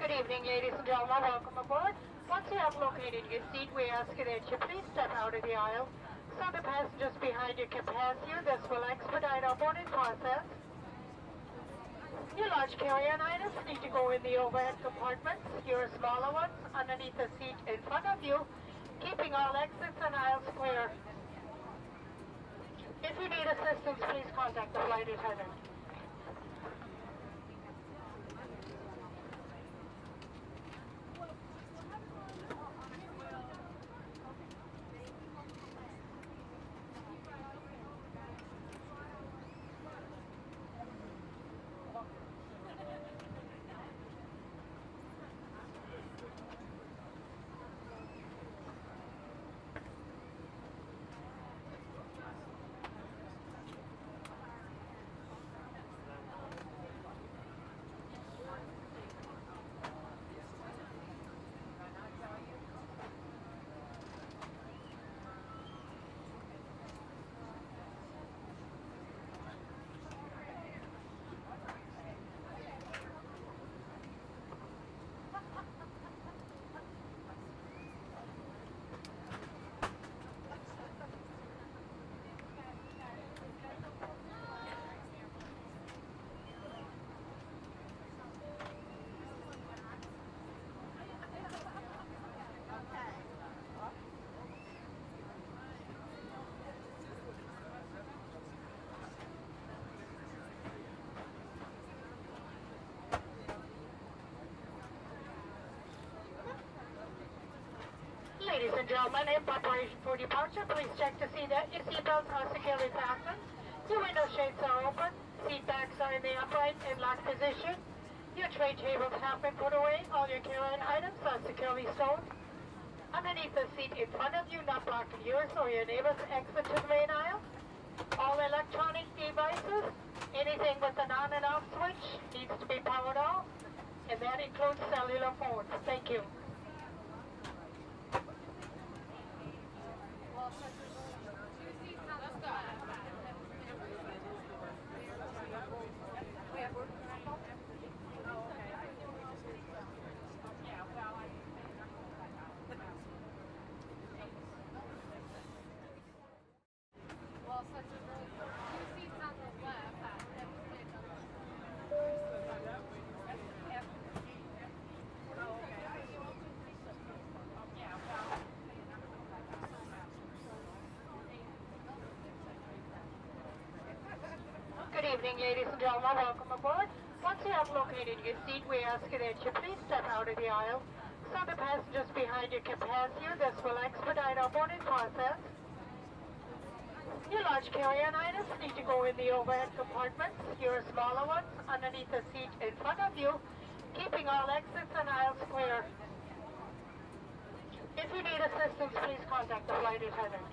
Good evening, ladies and gentlemen. Welcome aboard. Once you have located your seat, we ask you that you please step out of the aisle so the passengers behind you can pass you. This will expedite our boarding process. Your large carry-on items need to go in the overhead compartments. Your smaller ones underneath the seat in front of you, keeping all exits and aisles clear. If you need assistance, please contact the flight attendant. Ladies and gentlemen, in preparation for departure, please check to see that your seatbelts are securely fastened, your window shades are open, seat backs are in the upright and locked position, your tray tables have been put away, all your carry-on items are securely stowed. Underneath the seat in front of you, not blocking yours or your neighbor's exit to the main aisle. All electronic devices, anything with an on and off switch, needs to be powered off, and that includes cellular phones. Thank you. Good evening, ladies and gentlemen. Welcome aboard. Once you have located your seat, we ask you that you please step out of the aisle so the passengers behind you can pass you. This will expedite our boarding process. Your large carry-on items need to go in the overhead compartments. Your smaller ones underneath the seat in front of you, keeping all exits and aisles clear. If you need assistance, please contact the flight attendant.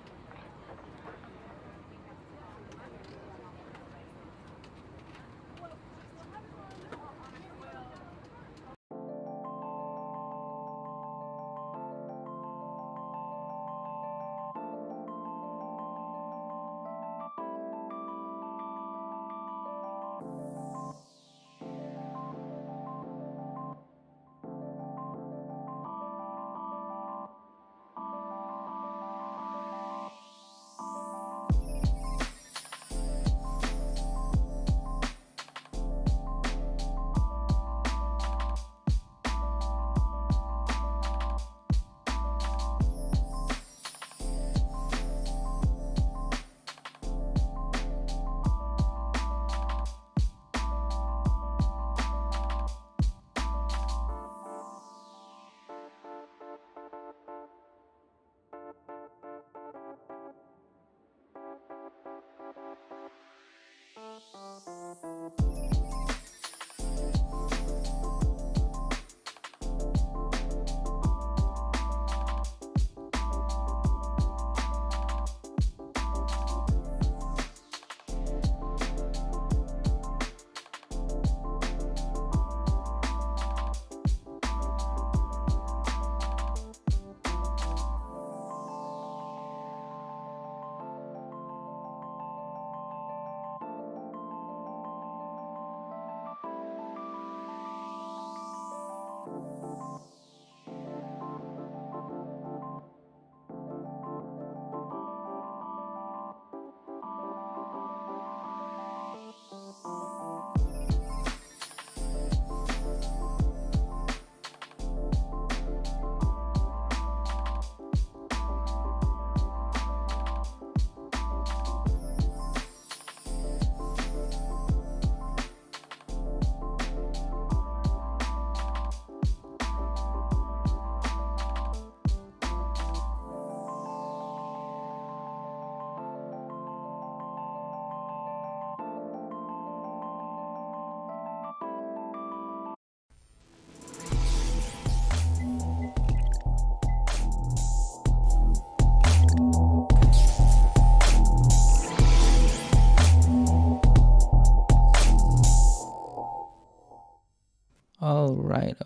Alright.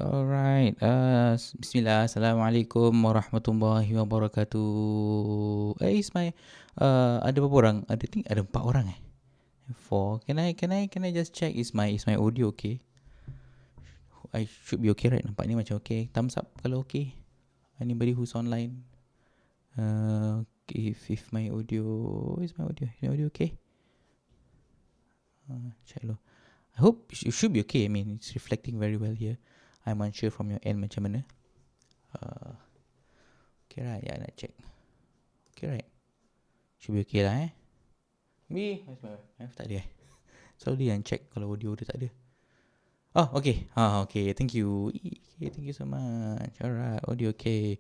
Bismillah. Assalamualaikum warahmatullahi wabarakatuh. Ismail. Ada berapa orang? Ada think ada 4 orang eh. 4. Can I just check is my audio okay? I should be okay right? Nampak ni macam okay. Thumbs up kalau okay. Anybody who's online. If my audio is my audio okay? Check dulu. I hope it should be okay. I mean, it's reflecting very well here. I'm unsure from your end macam mana. Okay right, yeah, nak check. Okay right. Should be okay lah where's my tak ada Selalu dia yang check kalau audio dia tak ada. Oh, okay. Okay, thank you. Okay, thank you so much. Alright, audio okay.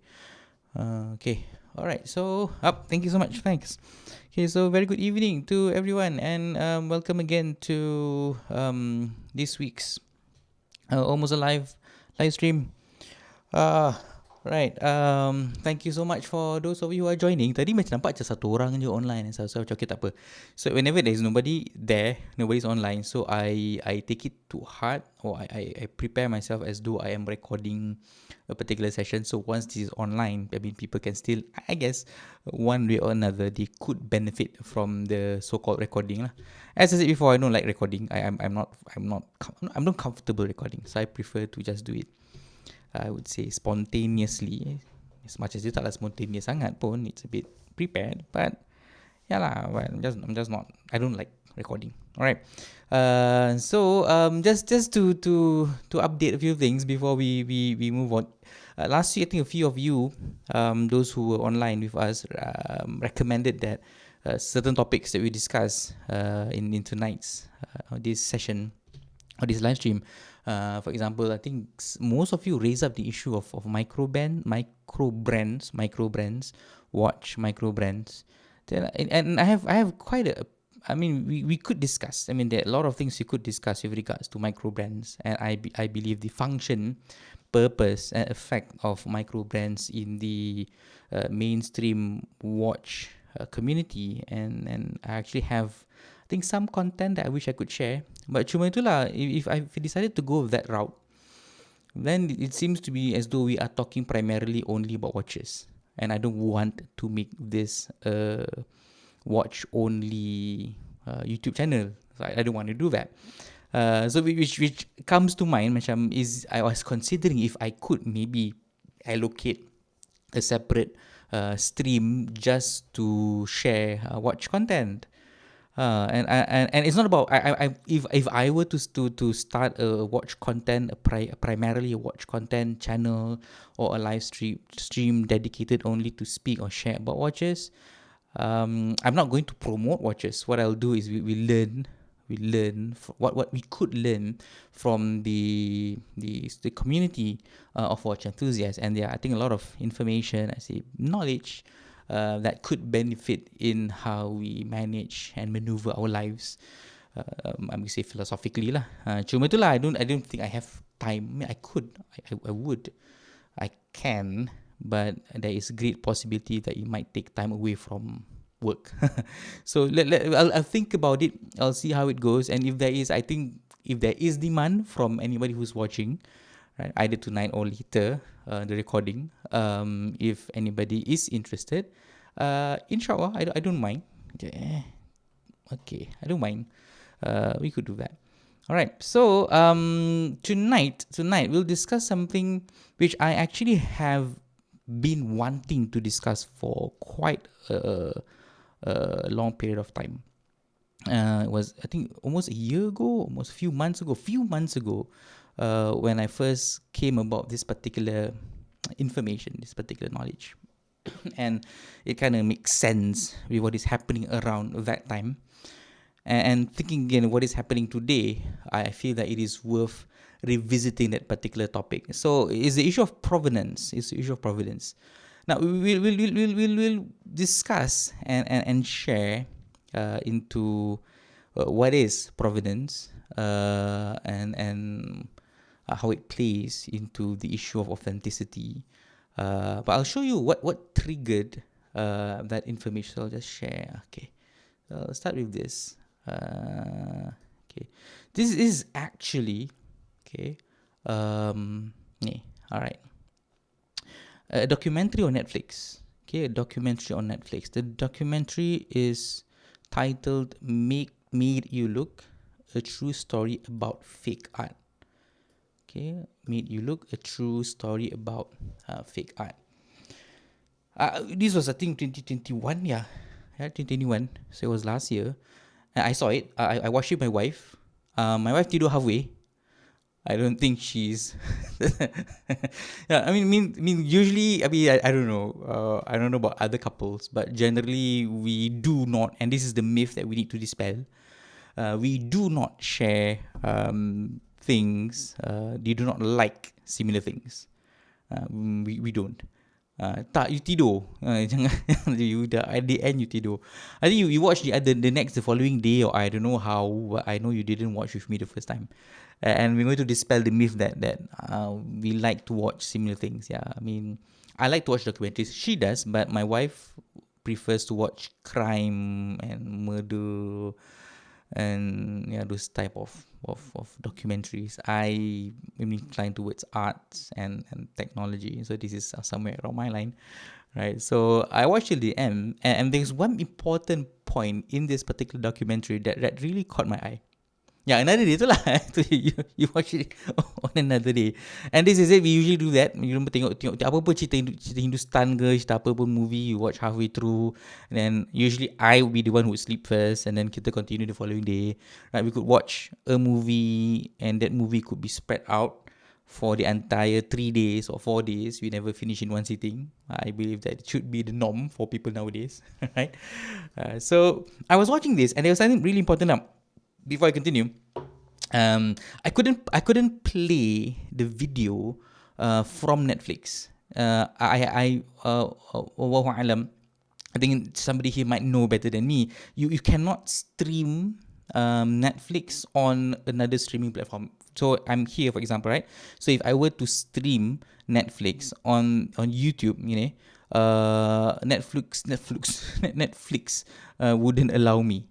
Okay. Alright, so thank you so much. Thanks. Okay, so very good evening to everyone, and welcome again to this week's almost a live stream. Right. Thank you so much for those of you who are joining. Tadi macam nampak macam satu orang je online, so macam okay, tak apa. So whenever there is nobody there, nobody's online, so I take it to heart, or I prepare myself as though I am recording a particular session. So once this is online, I mean, people can still, I guess, one way or another, they could benefit from the so-called recording lah. As I said before, I don't like recording. I'm not comfortable recording, so I prefer to just do it, I would say, spontaneously. As much as dia taklah spontaneous sangat pun, it's a bit prepared, but yeah lah, well, I'm just not, I don't like recording. Alright. So just to update a few things before we move on. Last week, I think a few of you, those who were online with us, recommended that certain topics that we discuss in tonight's this session or this live stream. For example, I think most of you raised up the issue of micro brands, watch micro brands. And I have quite a, I mean, we could discuss. I mean, there are a lot of things we could discuss with regards to micro brands, and I believe the function, purpose, and effect of micro brands in the mainstream watch community, and I actually have, I think, some content that I wish I could share. But cuma itulah, if I decided to go that route, then it seems to be as though we are talking primarily only about watches, and I don't want to make this a watch only YouTube channel. So I don't want to do that. So which comes to mind macam is, I was considering if I could maybe allocate a separate stream just to share watch content. And it's not about, if I were to start a watch content, primarily a watch content channel, or a live stream dedicated only to speak or share about watches, I'm not going to promote watches. What I'll do is we learn what we could learn from the community of watch enthusiasts, and there are, I think, a lot of information, I say knowledge, that could benefit in how we manage and maneuver our lives. I'm going to say philosophically lah. Cuma itulah, I don't think I have time. I mean, I could, I would, I can, but there is a great possibility that it might take time away from work. So I'll think about it. I'll see how it goes, and if there is, I think, if there is demand from anybody who's watching, right, either tonight or later, the recording, if anybody is interested, inshallah, I don't mind. Okay, I don't mind. We could do that. All right. So tonight we'll discuss something which I actually have been wanting to discuss for quite a long period of time. It was, I think, almost a year ago, almost a few months ago, when I first came about this particular information, this particular knowledge. And it kind of makes sense with what is happening around that time. And thinking again what is happening today, I feel that it is worth revisiting that particular topic. So it's the issue of provenance. Now we'll discuss and share into what is provenance, and how it plays into the issue of authenticity. But I'll show you what triggered that information. So I'll just share. Okay, so I'll start with this. Okay, this is actually, okay, Yeah, all right. A documentary on Netflix. Okay, a documentary on Netflix. The documentary is titled Made You Look, a true story about fake art. Okay, Made You Look, a true story about fake art. This was, I think, 2021, yeah. Yeah, 2021. So it was last year. And I saw it. I watched it with my wife. My wife tidur halfway. I don't think she's. Yeah, usually, I don't know. I don't know about other couples, but generally, we do not, and this is the myth that we need to dispel. We do not share things. They do not like similar things. We don't. Tak, you tidur. Jangan you dah, at the end you tidur. I think you watch the following day, or I don't know how, but I know you didn't watch with me the first time. And we're going to dispel the myth that we like to watch similar things. Yeah, I mean, I like to watch documentaries. She does, but my wife prefers to watch crime and murder and those type of documentaries. I am inclined towards arts and technology, so this is somewhere around my line, right? So I watched till the end, and there's one important point in this particular documentary that really caught my eye. Yeah, another day tu lah. You watch it on another day. And this is it. We usually do that. You tengok apa pun cerita Hindustan ke, cerita apa pun movie, you watch halfway through. And then usually I will be the one who would sleep first, and then kita continue the following day. Right? We could watch a movie, and that movie could be spread out for the entire 3 days or 4 days. We never finish in one sitting. I believe that it should be the norm for people nowadays. Right? So I was watching this, and there was something really important now. Before I continue, I couldn't play the video from Netflix. I think somebody here might know better than me. You cannot stream Netflix on another streaming platform. So I'm here, for example, right? So if I were to stream Netflix on YouTube, Netflix wouldn't allow me.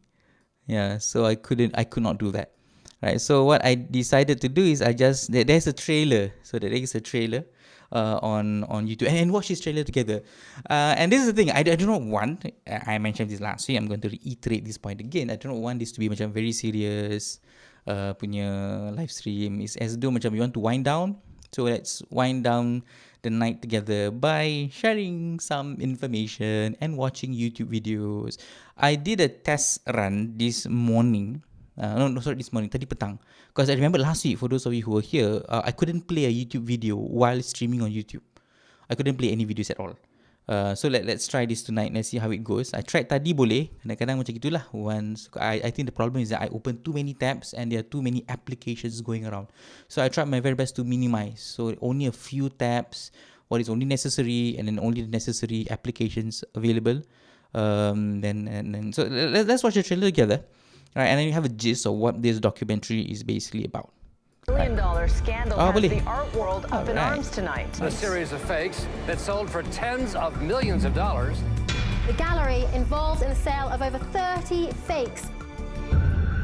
Yeah, so I could not do that, right? So what I decided to do is there's a trailer, so there is a trailer on YouTube, and watch this trailer together. And this is the thing, I do not want, I mentioned this last week, I'm going to reiterate this point again. I do not want this to be macam very serious punya live stream. It's as though macam we want to wind down. So let's wind down the night together by sharing some information and watching YouTube videos. I did a test run this morning. This morning, tadi petang. Because I remember last week, for those of you who were here, I couldn't play a YouTube video while streaming on YouTube. I couldn't play any videos at all. So let's try this tonight. Let's see how it goes. I tried tadi boleh. Kadang-kadang macam gitulah. Once I think the problem is that I opened too many tabs and there are too many applications going around. So I tried my very best to minimize. So only a few tabs, what is only necessary, and then only the necessary applications available. So let's watch the trailer together. Right, and then you have a gist of what this documentary is basically about. $1 billion scandal has the art world up in arms tonight. A series of fakes that sold for tens of millions of dollars. The gallery involved in the sale of over 30 fakes.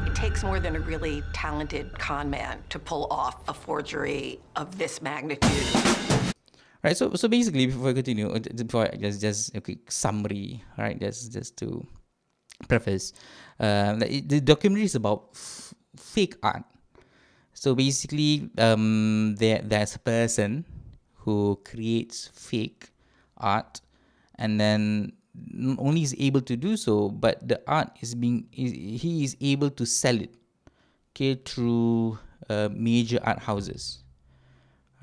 It takes more than a really talented con man to pull off a forgery of this magnitude. Right, so basically, before I continue, just a quick summary, right? Just to preface, the documentary is about fake art. So basically, there's a person who creates fake art, and then not only is able to do so, but the art he is able to sell it, okay, through major art houses,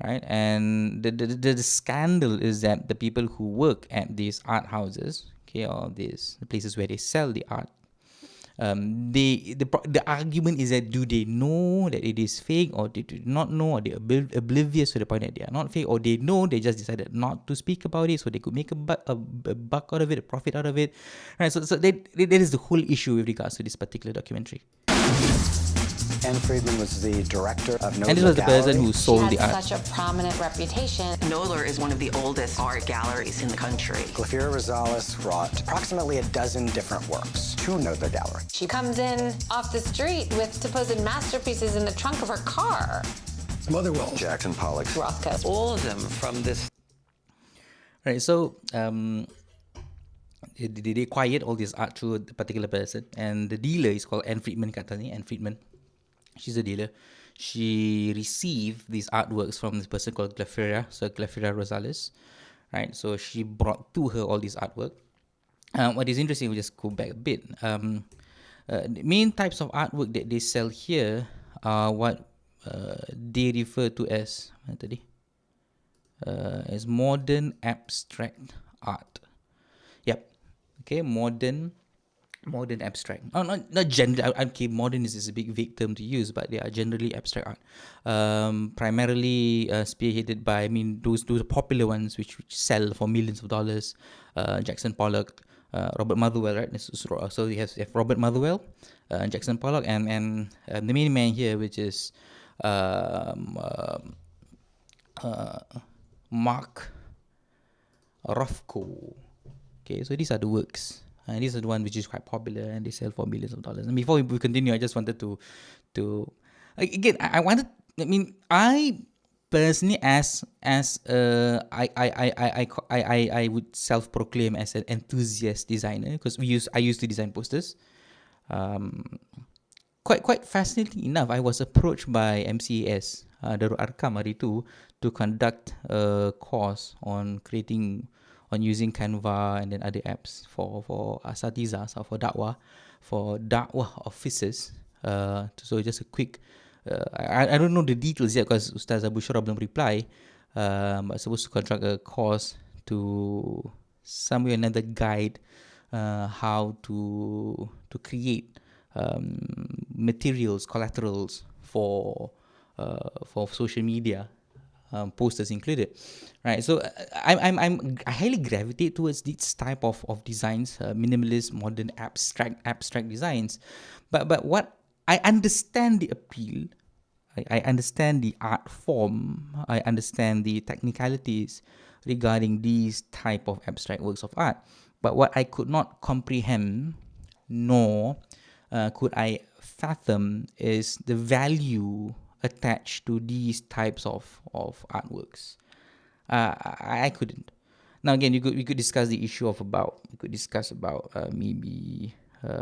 right? And the scandal is that the people who work at these art houses, okay, or these places where they sell the art, the argument is that do they know that it is fake, or they do not know, or they're oblivious to the point that they are not fake, or they know, they just decided not to speak about it so they could make a buck out of it, a profit out of it, right? So that is the whole issue with regards to this particular documentary. Anne Friedman was the director of Knoedler And this was the person Gallery. who sold the art. Such a prominent reputation. Knoedler is one of the oldest art galleries in the country. Glafira Rosales brought approximately a dozen different works to Knoedler Gallery. She comes in off the street with supposed masterpieces in the trunk of her car. Motherwell, Jackson Pollock, Rothko. All of them from this. Right, so they acquired all this art through a particular person, and the dealer is called Anne Friedman. Anne Friedman, she's a dealer. She received these artworks from this person called Glafira Rosales, right? So she brought to her all this artwork. What is interesting, we'll just go back a bit. The main types of artwork that they sell here are what they refer to as modern abstract art. Yep. Okay, modern abstract. Oh, not generally. Okay, modern is a big vague term to use, but they are generally abstract art. Primarily spearheaded by, those popular ones which sell for millions of dollars. Jackson Pollock, Robert Motherwell, right? So you have Robert Motherwell, Jackson Pollock, and the main man here, which is Mark Rothko. Okay, so these are the works. And these are the one which is quite popular, and they sell for millions of dollars. And before we continue, I just wanted to again, I personally, I would self-proclaim as an enthusiast designer, because I used to design posters. Quite fascinating enough, I was approached by MCAS Darul Arkam hari tu to conduct a course on using Canva and then other apps for asatizah, so for dakwah officers. So just a quick, I don't know the details yet because Ustaz Abu Shura belum reply. But supposed to conduct a course to some way or another guide how to create materials, collaterals for social media. Posters included, right? So I highly gravitate towards this type of designs, minimalist, modern, abstract designs. But what I understand the appeal, I understand the art form, I understand the technicalities regarding these type of abstract works of art. But what I could not comprehend, nor could I fathom, is the value attached to these types of artworks. I couldn't. Now again, we could discuss the issue of maybe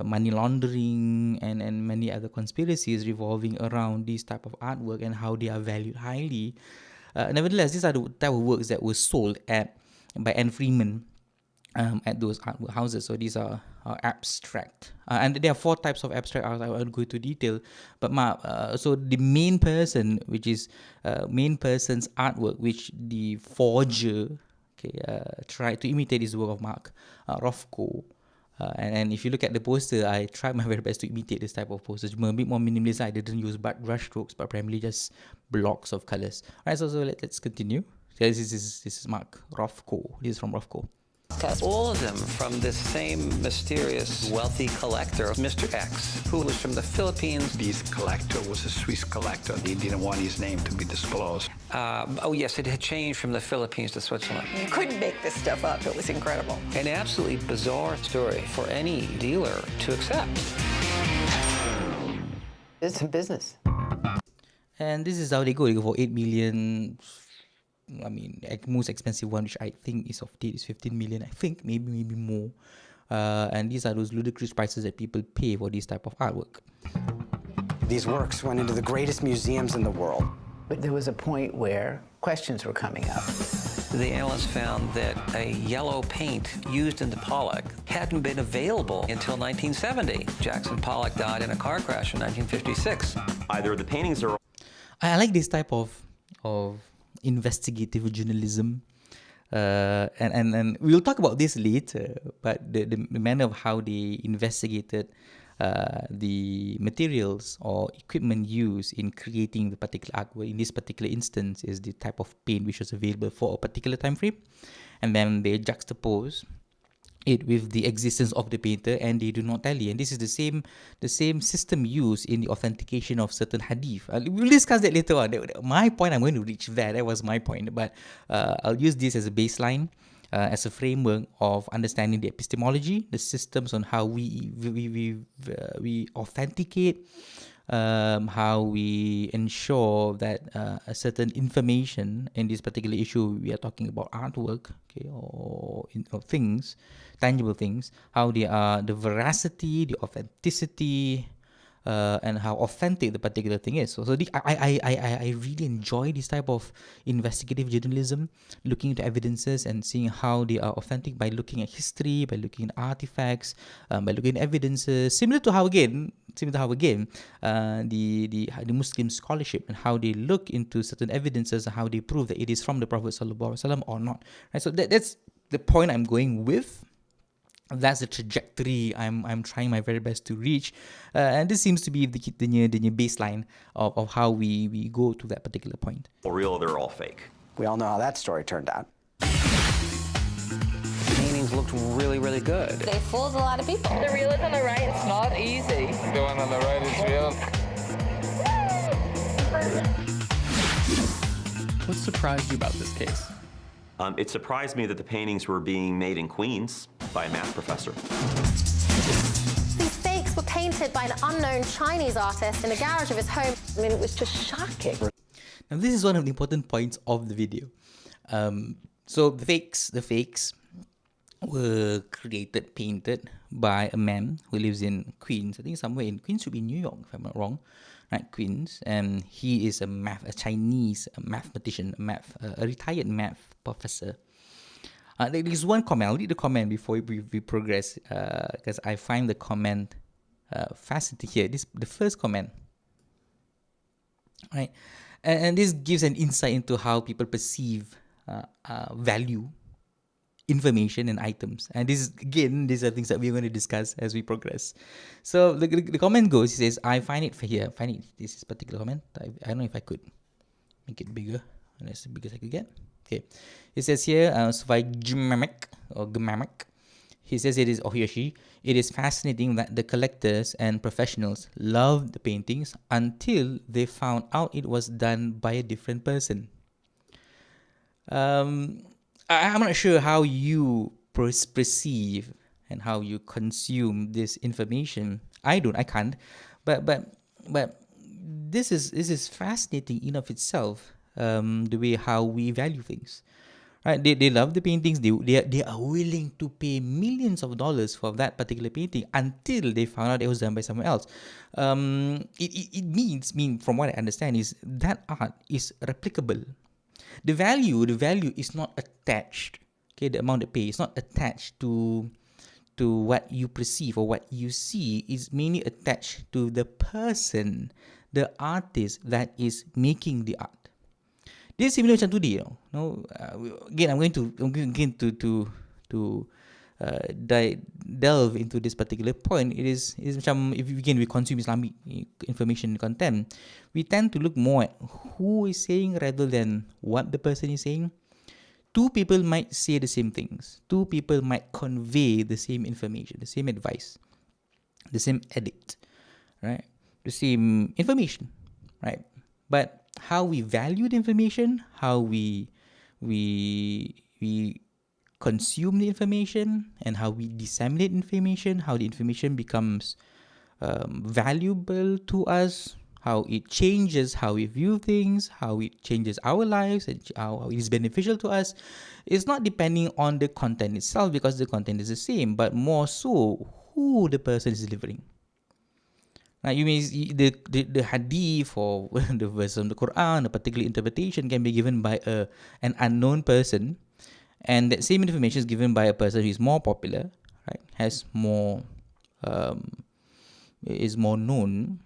money laundering and many other conspiracies revolving around these type of artwork and how they are valued highly. Nevertheless, these are the type of works that were sold by Anne Friedman at those art houses. So these are abstract, and there are 4 types of abstract art. I won't go into detail, but so the main person, which is main person's artwork, which the forger tried to imitate, is the work of Mark Rothko. And if you look at the poster, I tried my very best to imitate this type of poster. A bit more minimalist. I didn't use brush strokes, but primarily just blocks of colors. Alright, so let's continue. This is Mark Rothko. This is from Rothko. All of them from this same mysterious wealthy collector, Mr. X, who was from the Philippines. This collector was a Swiss collector. He didn't want his name to be disclosed. Oh yes, it had changed from the Philippines to Switzerland. You couldn't make this stuff up. It was incredible. An absolutely bizarre story for any dealer to accept. It's a business. And this is how they go. They go for 8 million. Most expensive one, which I think is of date, is 15 million. I think maybe more. And these are those ludicrous prices that people pay for this type of artwork. These works went into the greatest museums in the world. But there was a point where questions were coming up. The analysts found that a yellow paint used in the Pollock hadn't been available until 1970. Jackson Pollock died in a car crash in 1956. Either of the paintings are... I like this type of investigative journalism, and we'll talk about this later, but the manner of how they investigated the materials or equipment used in creating the particular artwork. In this particular instance, is the type of paint which was available for a particular time frame, and then they juxtapose it with the existence of the painter, and they do not tally. And this is the same system used in the authentication of certain hadith. We'll discuss that later on. My point, I'm going to reach there. That was my point. But I'll use this as a baseline, as a framework of understanding the epistemology, the systems on how we authenticate how we ensure that a certain information in this particular issue, we are talking about artwork, okay, or things, tangible things, how they are, the veracity, the authenticity, and how authentic the particular thing is. So I really enjoy this type of investigative journalism, looking into evidences and seeing how they are authentic by looking at history, by looking at artifacts, by looking at evidences, similar to how again the Muslim scholarship and how they look into certain evidences and how they prove that it is from the Prophet Sallallahu Alaihi Wasallam or not. Right? So that's the point I'm going with. That's the trajectory I'm trying my very best to reach, and this seems to be the baseline of how we go to that particular point. All real, they're all fake. We all know how that story turned out. Paintings looked really, really good. They fooled a lot of people. The real is on the right. It's not easy. The one on the right is real. What surprised you about this case? It surprised me that the paintings were being made in Queens by a math professor. These fakes were painted by an unknown Chinese artist in the garage of his home. I mean, it was just shocking. Now, this is one of the important points of the video. So the fakes were created, painted by a man who lives in Queens. I think somewhere in Queens, should be New York, if I'm not wrong. Right, Queens, and he is a Chinese mathematician, a retired math professor. There is one comment. I'll read the comment before we progress, because I find the comment fascinating here. The first comment, right, and this gives an insight into how people perceive value, information, and items. And these are things that we're going to discuss as we progress. So the comment goes, he says, this is particular comment. I don't know if I could make it bigger. That's the biggest I could get. Okay. It says here, he says it is, or he or she, it is fascinating that the collectors and professionals loved the paintings until they found out it was done by a different person. I'm not sure how you perceive and how you consume this information. I can't. But this is fascinating in of itself. The way how we value things, right? They love the paintings. They are willing to pay millions of dollars for that particular painting until they found out it was done by someone else. It means from what I understand is that art is replicable. The value is not attached. Okay, the amount they pay is not attached to what you perceive or what you see. Is mainly attached to the person, the artist that is making the art. This is similar macam today, again, I'm going to delve into this particular point. It is macam, if we consume Islamic information content, we tend to look more at who is saying rather than what the person is saying. Two people might say the same things. Two people might convey the same information, the same advice, the same edict, right? The same information, right? But how we value the information, how we consume the information, and how we disseminate information, how the information becomes valuable to us, how it changes how we view things, how it changes our lives, and how it is beneficial to us, is not depending on the content itself, because the content is the same, but more so who the person is delivering. Now, you may see the hadith or the verse from the Quran, a particular interpretation can be given by an unknown person, and that same information is given by a person who is more popular, right? Has more, is more known,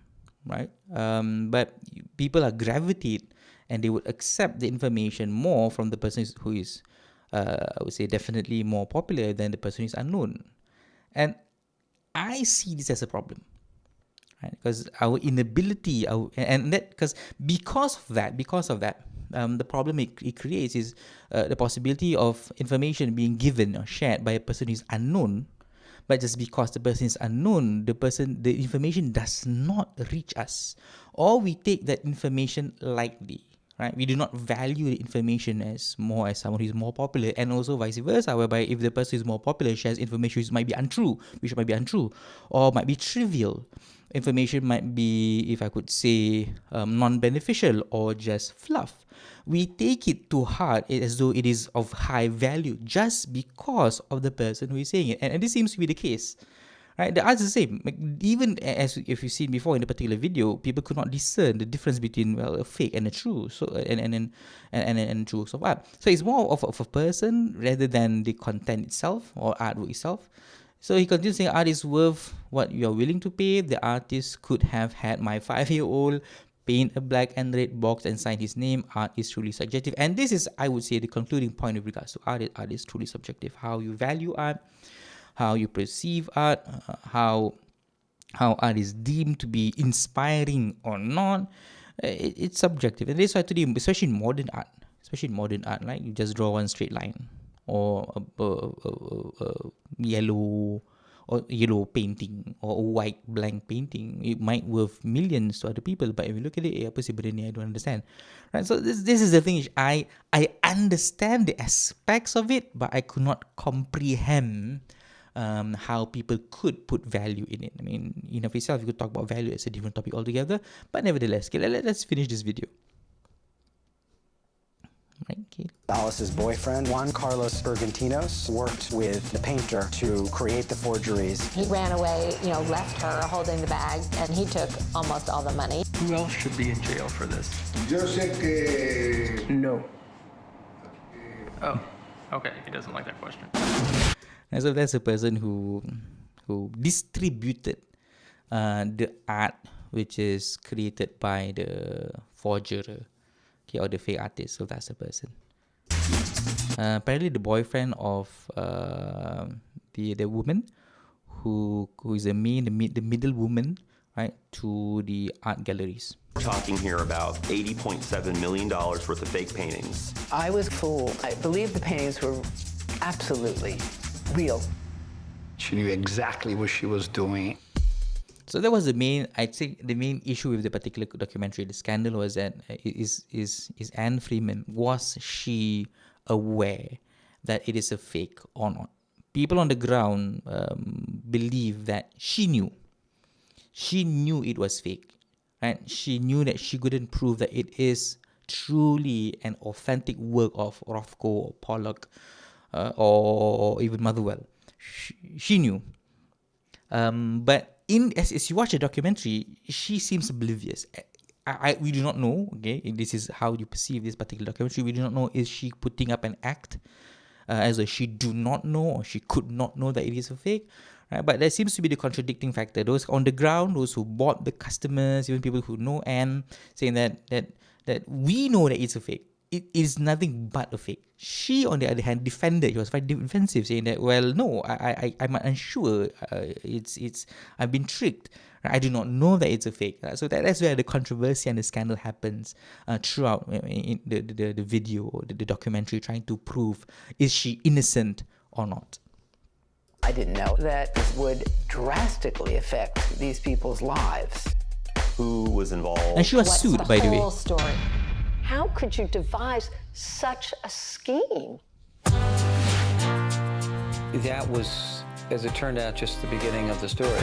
right? But people are gravitate, and they would accept the information more from the person who is, I would say, definitely more popular than the person who is unknown, and I see this as a problem. Right? Because our inability, because of that, the problem it creates is the possibility of information being given or shared by a person who is unknown, but just because the person is unknown, the information does not reach us, or we take that information lightly, right? We do not value the information as more as someone who is more popular, and also vice versa, whereby if the person who is more popular shares information which might be untrue, or might be trivial. Information might be, if I could say, non-beneficial or just fluff. We take it to heart as though it is of high value just because of the person who is saying it. And this seems to be the case. Right? The odds are the same. Even as if you've seen before in the particular video, people could not discern the difference between a fake and a true, so and true works of art. So it's more of a person rather than the content itself or artwork itself. So he continues saying, art is worth what you are willing to pay. The artist could have had my 5-year-old paint a black and red box and sign his name. Art is truly subjective. And this is, I would say, the concluding point with regards to art. Art is truly subjective. How you value art, how you perceive art, how art is deemed to be inspiring or not, it's subjective. And that's why today, especially in modern art, right? You just draw one straight line, or a yellow painting, or a white blank painting. It might worth millions to other people, but if you look at it, apa sih benda ni, I don't understand, right? So this is the thing. I understand the aspects of it, but I could not comprehend how people could put value in it. I mean, in of itself, you could talk about value as a different topic altogether, but nevertheless, okay, let's finish this video. Right, okay. Alice's boyfriend, Juan Carlos Bergantinos, worked with the painter to create the forgeries. He ran away, left her holding the bag, and he took almost all the money. Who else should be in jail for this? Yo sé que... No. Oh, okay. He doesn't like that question. And so that's a person who distributed the art which is created by the forger, okay, or the fake artist. So that's the person. Apparently, the boyfriend of the woman who is the middle woman, right, to the art galleries. We're talking here about $80.7 million worth of fake paintings. I was fooled. I believed the paintings were absolutely real. She knew exactly what she was doing. So that was the main issue with the particular documentary. The scandal was that is Anne Freeman, was she aware that it is a fake or not? People on the ground believe that she knew it was fake, right? She knew that she couldn't prove that it is truly an authentic work of Rothko or Pollock, or even Motherwell. She knew. But as you watch the documentary, she seems oblivious. We do not know, okay, this is how you perceive this particular documentary. We do not know, is she putting up an act as though she do not know or she could not know that it is a fake, right? But there seems to be the contradicting factor. Those on the ground, those who bought the customers, even people who know Anne, saying that we know that it's a fake. It is nothing but a fake. She, on the other hand, defended. She was very defensive, saying that, well, no, I'm unsure. I've been tricked. I do not know that it's a fake. So that's where the controversy and the scandal happens throughout in the video, the documentary, trying to prove, is she innocent or not? I didn't know that this would drastically affect these people's lives. Who was involved? And she was sued, by the way. What's the whole story? How could you devise such a scheme? That was, as it turned out, just the beginning of the story.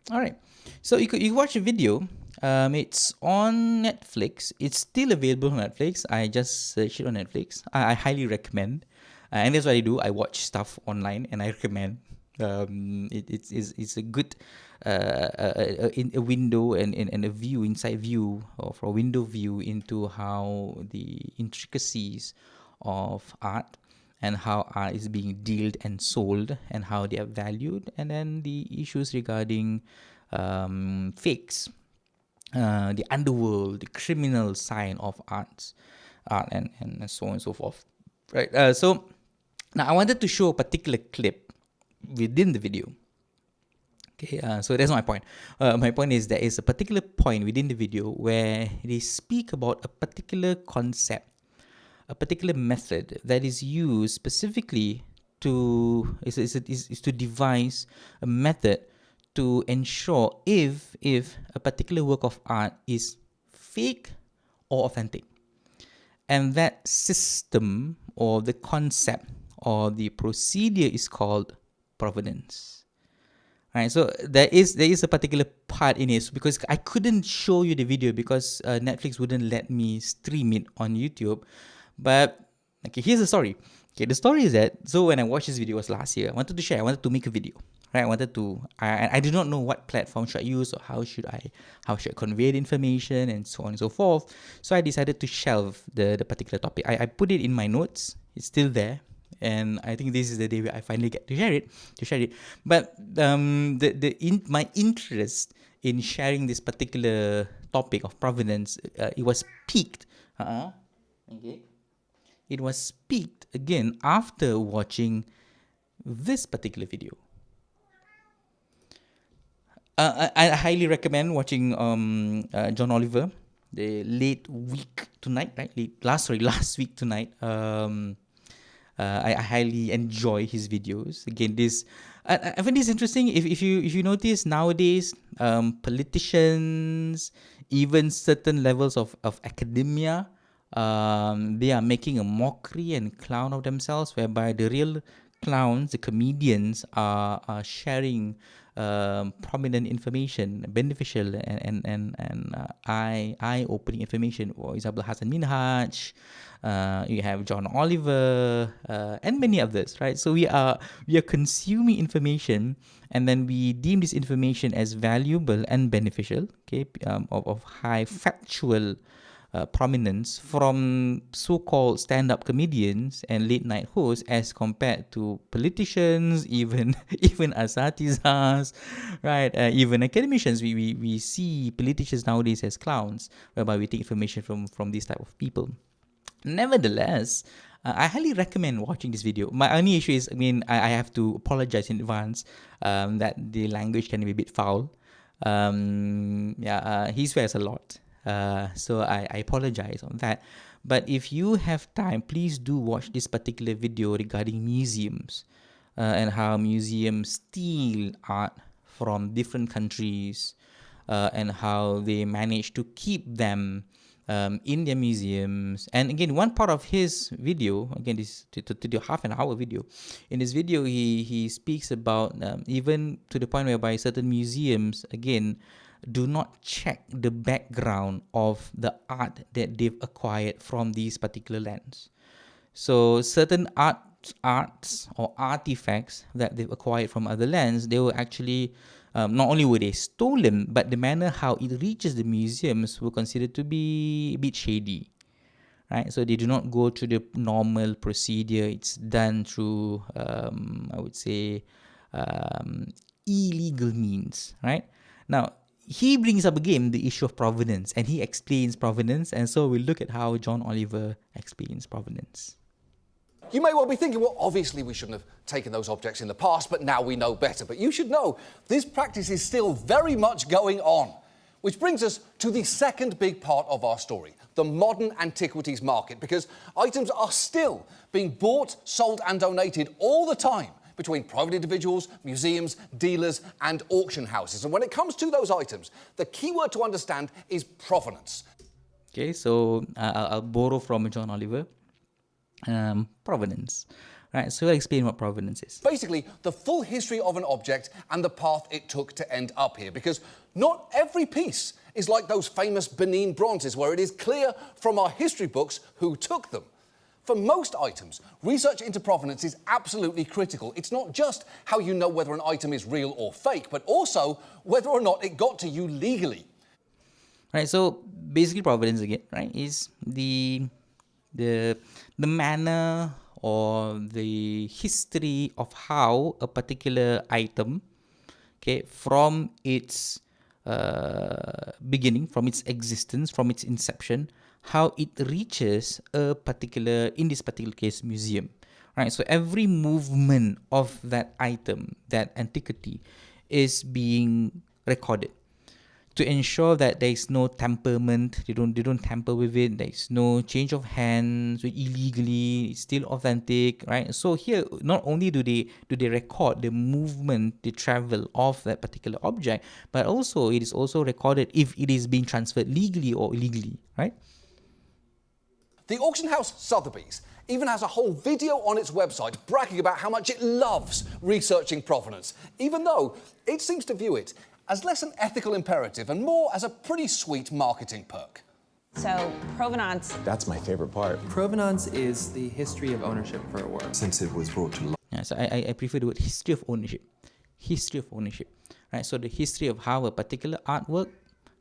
All right. So you watch the video. It's on Netflix. It's still available on Netflix. I just searched it on Netflix. I highly recommend. And that's what I do. I watch stuff online and I recommend. It's a good in a window and a view, inside view, or a window view into how the intricacies of art and how art is being dealt and sold and how they are valued, and then the issues regarding fakes, the underworld, the criminal side of art and so on and so forth, right? So now I wanted to show a particular clip within the video. Okay, so that's not my point. My point is there is a particular point within the video where they speak about a particular concept, a particular method that is used specifically to is to devise a method to ensure if a particular work of art is fake or authentic. And that system or the concept or the procedure is called provenance. Right, so there is a particular part in it, because I couldn't show you the video because Netflix wouldn't let me stream it on YouTube. But okay, here's the story. Okay, the story is that, so when I watched this video was last year, I wanted to share, I wanted to make a video. Right, I did not know what platform should I use or how should I convey the information and so on and so forth. So I decided to shelve the particular topic. I put it in my notes. It's still there, and I think this is the day where I finally get to share it. But my interest in sharing this particular topic of provenance, it was piqued. Okay, it was piqued again after watching this particular video. I highly recommend watching John Oliver, the last week tonight. I highly enjoy his videos. Again, I find this interesting. If you notice nowadays, politicians, even certain levels of academia, they are making a mockery and clown of themselves, whereby the real clowns, the comedians, are sharing prominent information, beneficial and eye-opening information. For example, Hassan Minhaj, you have John Oliver, and many others, right? So we are consuming information, and then we deem this information as valuable and beneficial, okay, of high factual prominence from so-called stand-up comedians and late-night hosts, as compared to politicians, even asatizas, right? Even academicians. We see politicians nowadays as clowns, whereby we take information from these type of people. Nevertheless, I highly recommend watching this video. My only issue is, I have to apologize in advance that the language can be a bit foul. He swears a lot. So I apologize on that. But if you have time, please do watch this particular video regarding museums and how museums steal art from different countries and how they manage to keep them in their museums. And again, one part of his video, again, this to half an hour video, in this video he speaks about even to the point whereby certain museums, again, do not check the background of the art that they've acquired from these particular lands. So certain arts or artifacts that they've acquired from other lands, they were actually not only were they stolen, but the manner how it reaches the museums were considered to be a bit shady, right? So they do not go through the normal procedure. It's done through, I would say, illegal means, right? Now, he brings up again the issue of provenance, and he explains provenance, and so we'll look at how John Oliver explains provenance. You may well be thinking, well, obviously we shouldn't have taken those objects in the past, but now we know better. But you should know this practice is still very much going on. Which brings us to the second big part of our story, the modern antiquities market, because items are still being bought, sold and donated all the time between private individuals, museums, dealers and auction houses. And when it comes to those items, the key word to understand is provenance. Okay, so I'll borrow from John Oliver. Provenance. Right, so I'll explain what provenance is. Basically, the full history of an object and the path it took to end up here, because not every piece is like those famous Benin bronzes where it is clear from our history books who took them. For most items, research into provenance is absolutely critical. It's not just how you know whether an item is real or fake, but also whether or not it got to you legally. Right, so basically provenance again, right, is the manner or the history of how a particular item, okay, from its beginning, from its existence, from its inception, how it reaches a particular, in this particular case, museum. Right, so every movement of that item, that antiquity, is being recorded. to ensure that there is no tamperment. They don't tamper with it. There is no change of hands illegally. It's still authentic, right? So here, not only do they record the movement, the travel of that particular object, but also it is also recorded if it is being transferred legally or illegally, right? The auction house Sotheby's even has a whole video on its website bragging about how much it loves researching provenance, even though it seems to view it as less an ethical imperative and more as a pretty sweet marketing perk. So, provenance. That's my favorite part. Provenance is the history of ownership for a work. Since it was brought to life. Yeah, so I prefer the word history of ownership. History of ownership, right? So the history of how a particular artwork,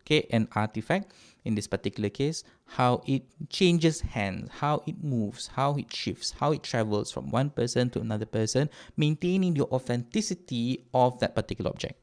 okay, an artifact, in this particular case, how it changes hands, how it moves, how it shifts, how it travels from one person to another person, maintaining the authenticity of that particular object.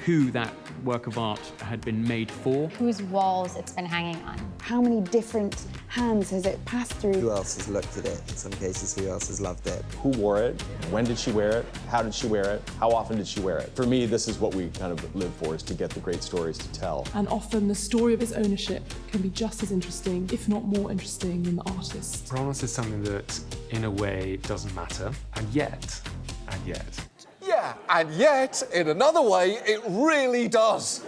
Who that work of art had been made for. Whose walls it's been hanging on. How many different hands has it passed through? Who else has looked at it? In some cases, who else has loved it? Who wore it? When did she wear it? How did she wear it? How often did she wear it? For me, this is what we kind of live for, is to get the great stories to tell. And often the story of its ownership can be just as interesting, if not more interesting, than the artist. Provenance is something that, in a way, doesn't matter, and yet. Yeah, and yet, in another way, it really does.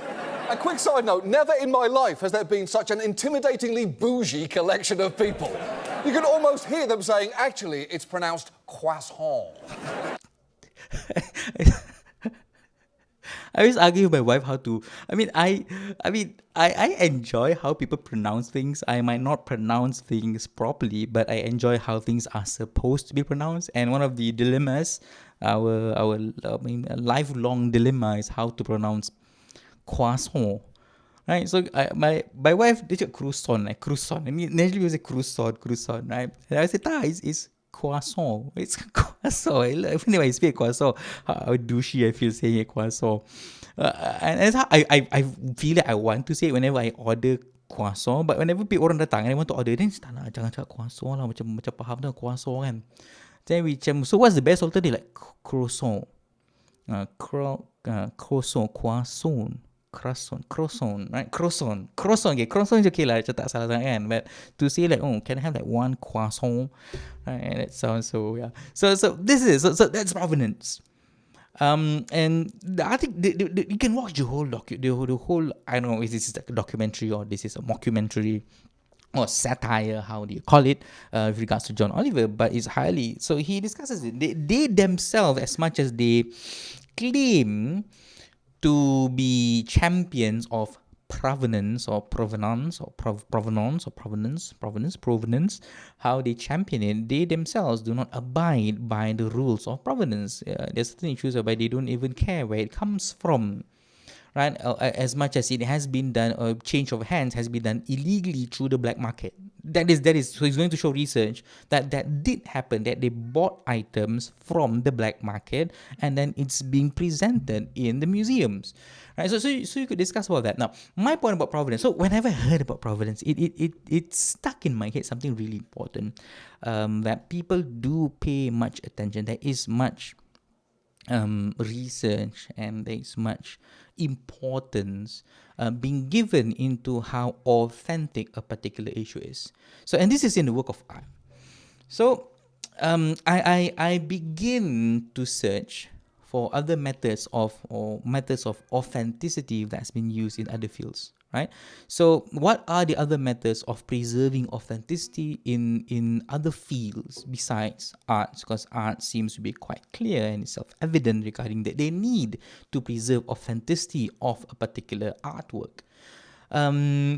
A quick side note, never in my life has there been such an intimidatingly bougie collection of people. You can almost hear them saying, actually, it's pronounced croissant. I always argue with my wife how to. I enjoy how people pronounce things. I might not pronounce things properly, but I enjoy how things are supposed to be pronounced. And one of the dilemmas, our lifelong dilemma, is how to pronounce croissant. Right? So my wife, dia cakap croissant. I mean, naturally we say croissant, right? And I say, it's croissant. It's croissant. Whenever I speak croissant, how douchey I feel saying croissant. And that's how I feel like I want to say it whenever I order croissant. But whenever orang datang and they want to order, then tak nak, jangan cakap croissant lah. Macam faham tu croissant kan. Then we macam, so what's the best alternative? Like croissant. Croissant, right? Croissant, okay. Croissant is okay lah, macam tak salah sangat kan. But to say like, can I have like one croissant? Right, that sounds so, yeah. So that's provenance. And I think you can watch the whole I don't know if this is like a documentary or this is a mockumentary or satire, how do you call it, with regards to John Oliver, but it's highly, so he discusses it. They themselves, as much as they claim to be champions of provenance, how they champion it, they themselves do not abide by the rules of provenance. There's certain issues whereby they don't even care where it comes from, right? As much as it has been done, or change of hands has been done illegally through the black market. That is. So he's going to show research that did happen, that they bought items from the black market and then it's being presented in the museums, right? So you could discuss about that. Now, my point about provenance. So whenever I heard about provenance, it stuck in my head something really important, that people do pay much attention. There is much research and there is much importance being given into how authentic a particular issue is. So, and this is in the work of art. So, I begin to search for other methods of authenticity that's been used in other fields, right? So, what are the other methods of preserving authenticity in other fields besides arts? Because art seems to be quite clear and self-evident regarding that they need to preserve authenticity of a particular artwork.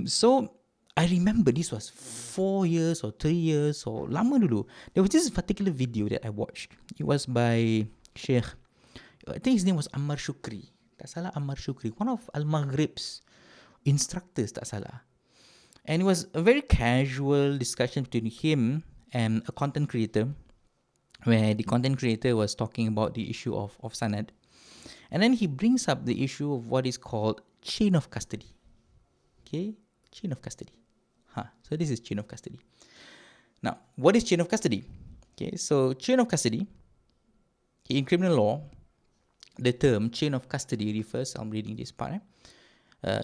So I remember this was 4 years or 3 years or lama dulu. There was this particular video that I watched. It was by Sheikh, I think his name was Ammar Shukri. Tak salah, Ammar Shukri, one of Al-Maghrib's instructors, tak salah. And it was a very casual discussion between him and a content creator, where the content creator was talking about the issue of sanad. And then he brings up the issue of what is called chain of custody. Okay, chain of custody. So this is chain of custody. Now, what is chain of custody? Okay, so chain of custody, in criminal law, the term chain of custody refers, I'm reading this part,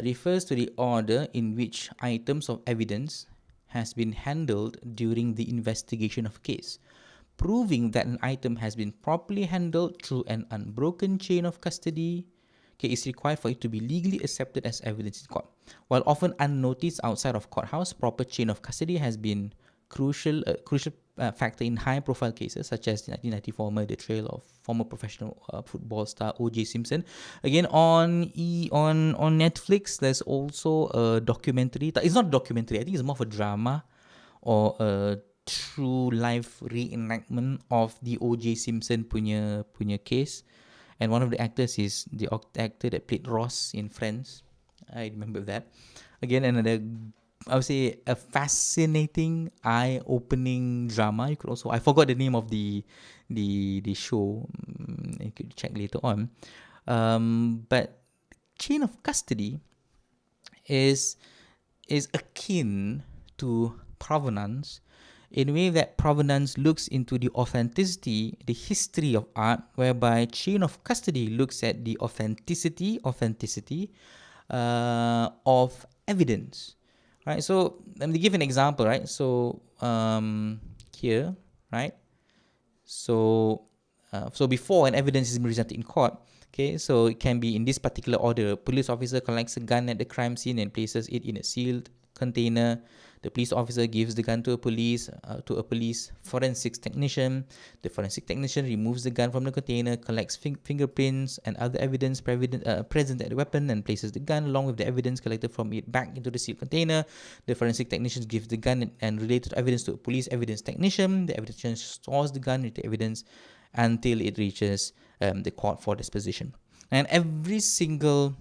refers to the order in which items of evidence has been handled during the investigation of a case. Proving that an item has been properly handled through an unbroken chain of custody is required for it to be legally accepted as evidence in court. While often unnoticed outside of courthouse, proper chain of custody has been crucial factor in high-profile cases such as the 1994 murder trial of former professional football star O.J. Simpson. Again, on Netflix, there's also a documentary. It's not a documentary. I think it's more of a drama or a true life reenactment of the O.J. Simpson punya case. And one of the actors is the actor that played Ross in Friends. I remember that. Again, another, I would say, a fascinating, eye-opening drama. You could also, I forgot the name of the show. You could check later on. But chain of custody is akin to provenance, in a way that provenance looks into the authenticity, the history of art, whereby chain of custody looks at the authenticity of evidence. Right, so let me give an example, right? So here, right? So before an evidence is presented in court, okay, so it can be in this particular order. Police officer collects a gun at the crime scene and places it in a sealed container. The police officer gives the gun to a police forensics technician. The forensic technician removes the gun from the container, collects fingerprints and other evidence present at the weapon, and places the gun along with the evidence collected from it back into the sealed container. The forensic technician gives the gun and related evidence to a police evidence technician. The evidence technician stores the gun with the evidence until it reaches the court for disposition. And every single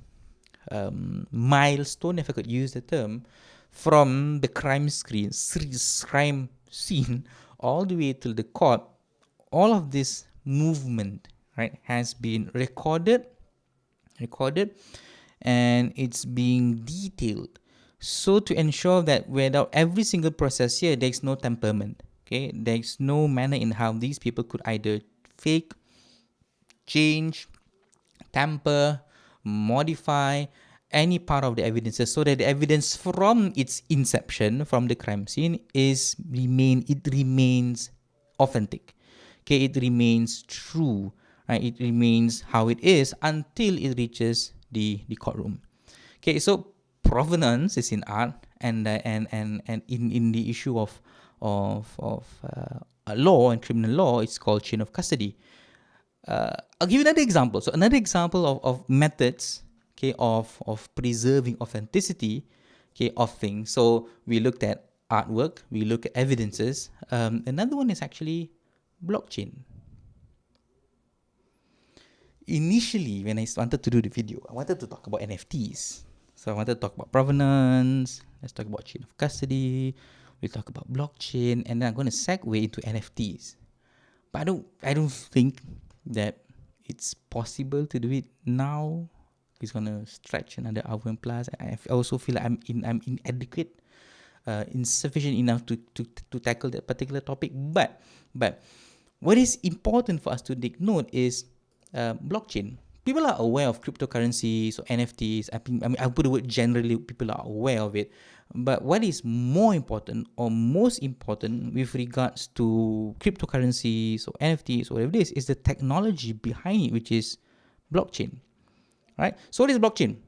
milestone, if I could use the term, from the crime scene all the way till the court, all of this movement, right, has been recorded, and it's being detailed, so to ensure that without every single process here, there's no temperament. Okay, there's no manner in how these people could either fake, change, tamper, modify any part of the evidences, so that the evidence from its inception, from the crime scene, remains authentic. Okay, it remains true, right? It remains how it is until it reaches the courtroom. Okay, so provenance is in art, and in the issue of law and criminal law, it's called chain of custody. I'll give you another example. So another example of methods, okay, of preserving authenticity, okay, of things. So we looked at artwork, we look at evidences. Another one is actually blockchain. Initially, when I wanted to do the video, I wanted to talk about NFTs. So I wanted to talk about provenance, let's talk about chain of custody, we'll talk about blockchain, and then I'm going to segue into NFTs. But I don't think that it's possible to do it now. It's gonna stretch another hour and plus. I also feel like I'm inadequate, insufficient enough to tackle that particular topic. But what is important for us to take note is blockchain. People are aware of cryptocurrencies or NFTs. I mean, I'll put the word generally. People are aware of it. But what is more important or most important with regards to cryptocurrencies or NFTs or whatever it is the technology behind it, which is blockchain. Right? So what is blockchain?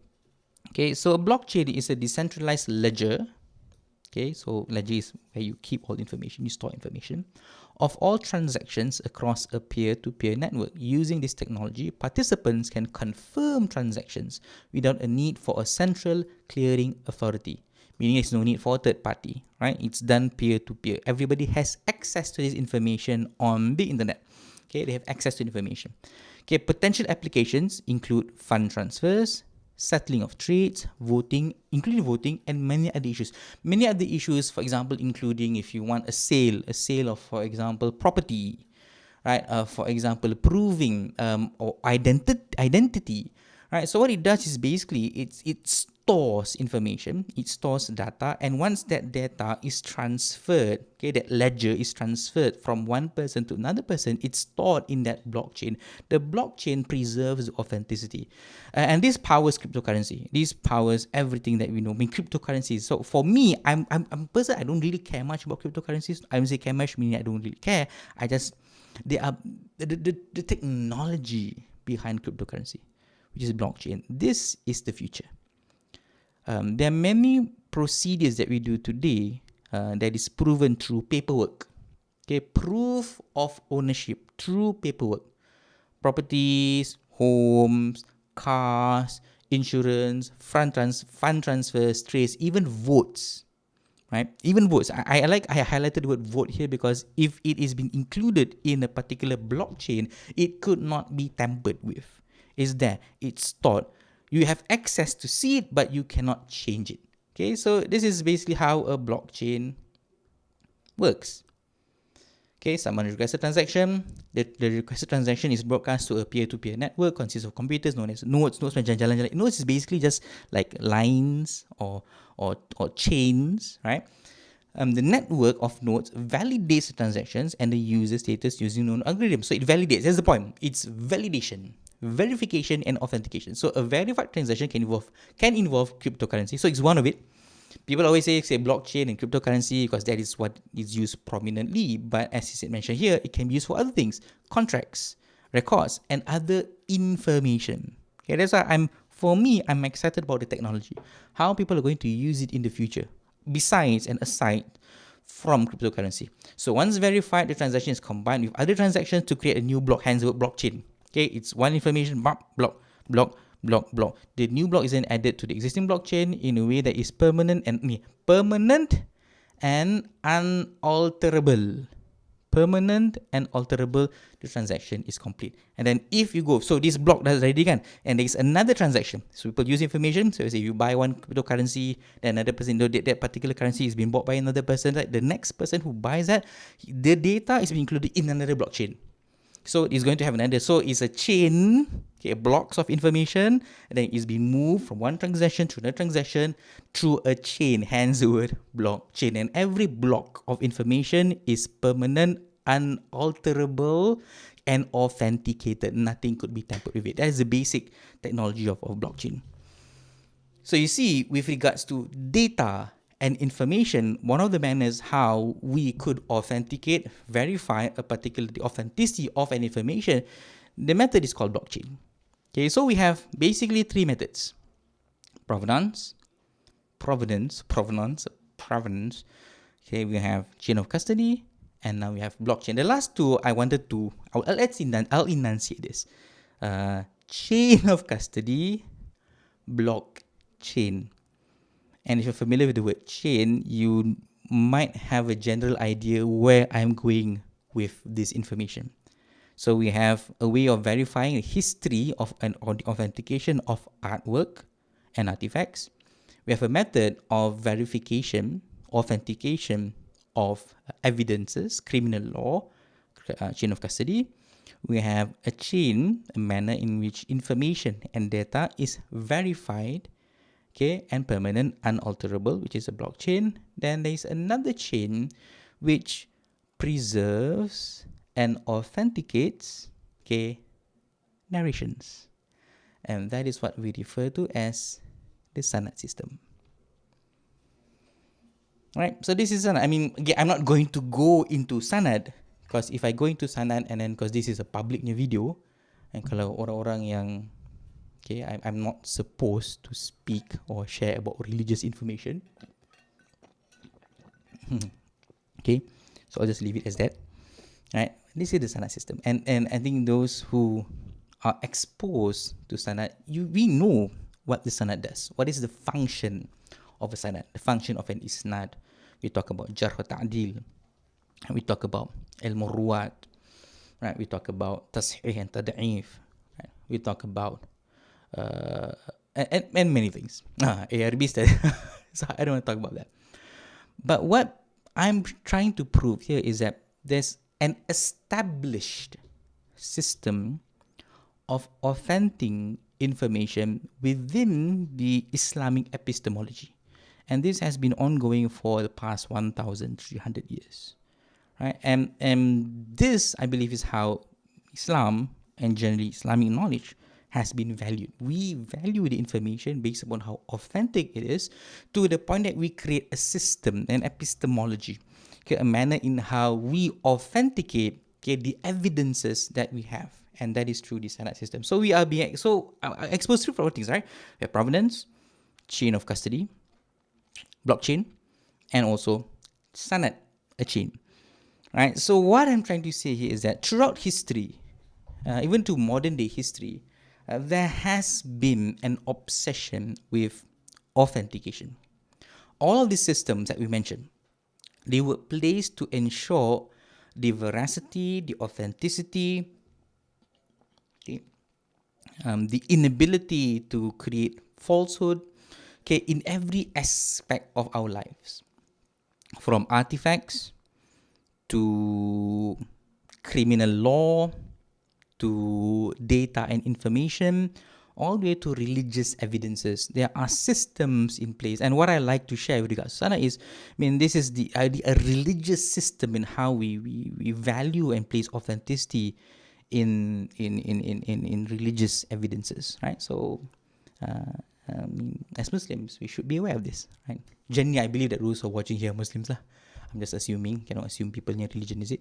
Okay, so a blockchain is a decentralized ledger. Okay, so ledger is where you keep all information, you store information of all transactions across a peer-to-peer network. Using this technology, participants can confirm transactions without a need for a central clearing authority. Meaning there's no need for a third party, right? It's done peer-to-peer. Everybody has access to this information on the internet. Okay, they have access to information. Okay, potential applications include fund transfers, settling of trades, voting, including voting, and many other issues. Many other issues, for example, including if you want a sale of, for example, property, right? For example, proving or identity, Right, so what it does is basically it stores information, it stores data, and once that data is transferred, okay, that ledger is transferred from one person to another person, it's stored in that blockchain. The blockchain preserves authenticity, and this powers cryptocurrency. This powers everything that we know. I mean, cryptocurrencies. So for me, I'm a person, I don't really care much about cryptocurrencies. I don't say care much meaning I don't really care. I just they are the technology behind cryptocurrency, which is blockchain. This is the future. There are many procedures that we do today that is proven through paperwork. Okay, proof of ownership through paperwork. Properties, homes, cars, insurance, fund transfers, trades, even votes. Right? Even votes. I highlighted the word vote here because if it is being included in a particular blockchain, it could not be tampered with. It's there. It's stored. You have access to see it, but you cannot change it. Okay, so this is basically how a blockchain works. Okay, someone requests a transaction. The requested transaction is broadcast to a peer-to-peer network, consists of computers known as nodes. Nodes is basically just like lines or chains, right? The network of nodes validates the transactions and the user status using known algorithms. So it validates. That's the point. It's validation, verification, and authentication. So a verified transaction can involve cryptocurrency. So it's one of it. People always say blockchain and cryptocurrency because that is what is used prominently. But as is mentioned here, it can be used for other things, contracts, records, and other information. Okay, that's why I'm excited about the technology. How people are going to use it in the future, besides and aside from cryptocurrency. So once verified, the transaction is combined with other transactions to create a new block, hence the word blockchain. Okay, it's one information, block. The new block is then added to the existing blockchain in a way that is permanent and unalterable. Permanent and alterable, the transaction is complete. And then if you go, so this block that's already done, and there is another transaction. So people use information. So say you buy one cryptocurrency, then another person, that particular currency is being bought by another person. Right? The next person who buys that, the data is being included in another blockchain. So it's going to have another. So it's a chain, okay, blocks of information, and then it's being moved from one transaction to another transaction through a chain, hence the word blockchain. And every block of information is permanent, unalterable, and authenticated. Nothing could be tampered with it. That is the basic technology of blockchain. So you see, with regards to data and information, one of the manners how we could authenticate, verify the authenticity of an information, the method is called blockchain. Okay, so we have basically three methods: provenance. Okay, we have chain of custody, and now we have blockchain. The last two, I'll enunciate this: chain of custody, blockchain. And if you're familiar with the word chain, you might have a general idea where I'm going with this information. So we have a way of verifying the history of an authentication of artwork and artifacts. We have a method of authentication of evidences, criminal law, chain of custody. We have a manner in which information and data is verified, okay, and permanent, unalterable, which is a blockchain. Then there is another chain which preserves and authenticates, okay, narrations. And that is what we refer to as the Sanad system. Right, so this is Sanad. I mean, again, I'm not going to go into Sanad because if I go into Sanad and then because this is a public video, and kalau orang-orang yang okay, I'm not supposed to speak or share about religious information. Okay, so I'll just leave it as that. Right, this is the Sanad system, and I think those who are exposed to Sanad, we know what the Sanad does. What is the function of a Sanad? The function of an isnad. We talk about jarh wa ta'dil. We talk about ilmu ruwat. Right, we talk about tashih and tad'if. Right? We talk about and many things. ARB study. So I don't want to talk about that. But what I'm trying to prove here is that there's an established system of information within the Islamic epistemology. And this has been ongoing for the past 1,300 years. Right? And this, I believe, is how Islam and generally Islamic knowledge has been valued. We value the information based upon how authentic it is, to the point that we create a system, an epistemology, okay, a manner in how we authenticate, okay, the evidences that we have. And that is through the sanad system. So we are being exposed to four things, right? We have provenance, chain of custody, blockchain, and also sanad, a chain. Right? So what I'm trying to say here is that throughout history, even to modern day history, there has been an obsession with authentication. All of these systems that we mentioned, they were placed to ensure the veracity, the authenticity, okay, the inability to create falsehood, okay, in every aspect of our lives, from artifacts to criminal law, to data and information, all the way to religious evidences. There are systems in place. And what I like to share with regards to Sana is, this is a religious system in how we value and place authenticity in religious evidences, right? So, as Muslims, we should be aware of this, right? Generally, I believe that those who are watching here are Muslims lah. I'm just assuming, cannot assume people in religion, is it?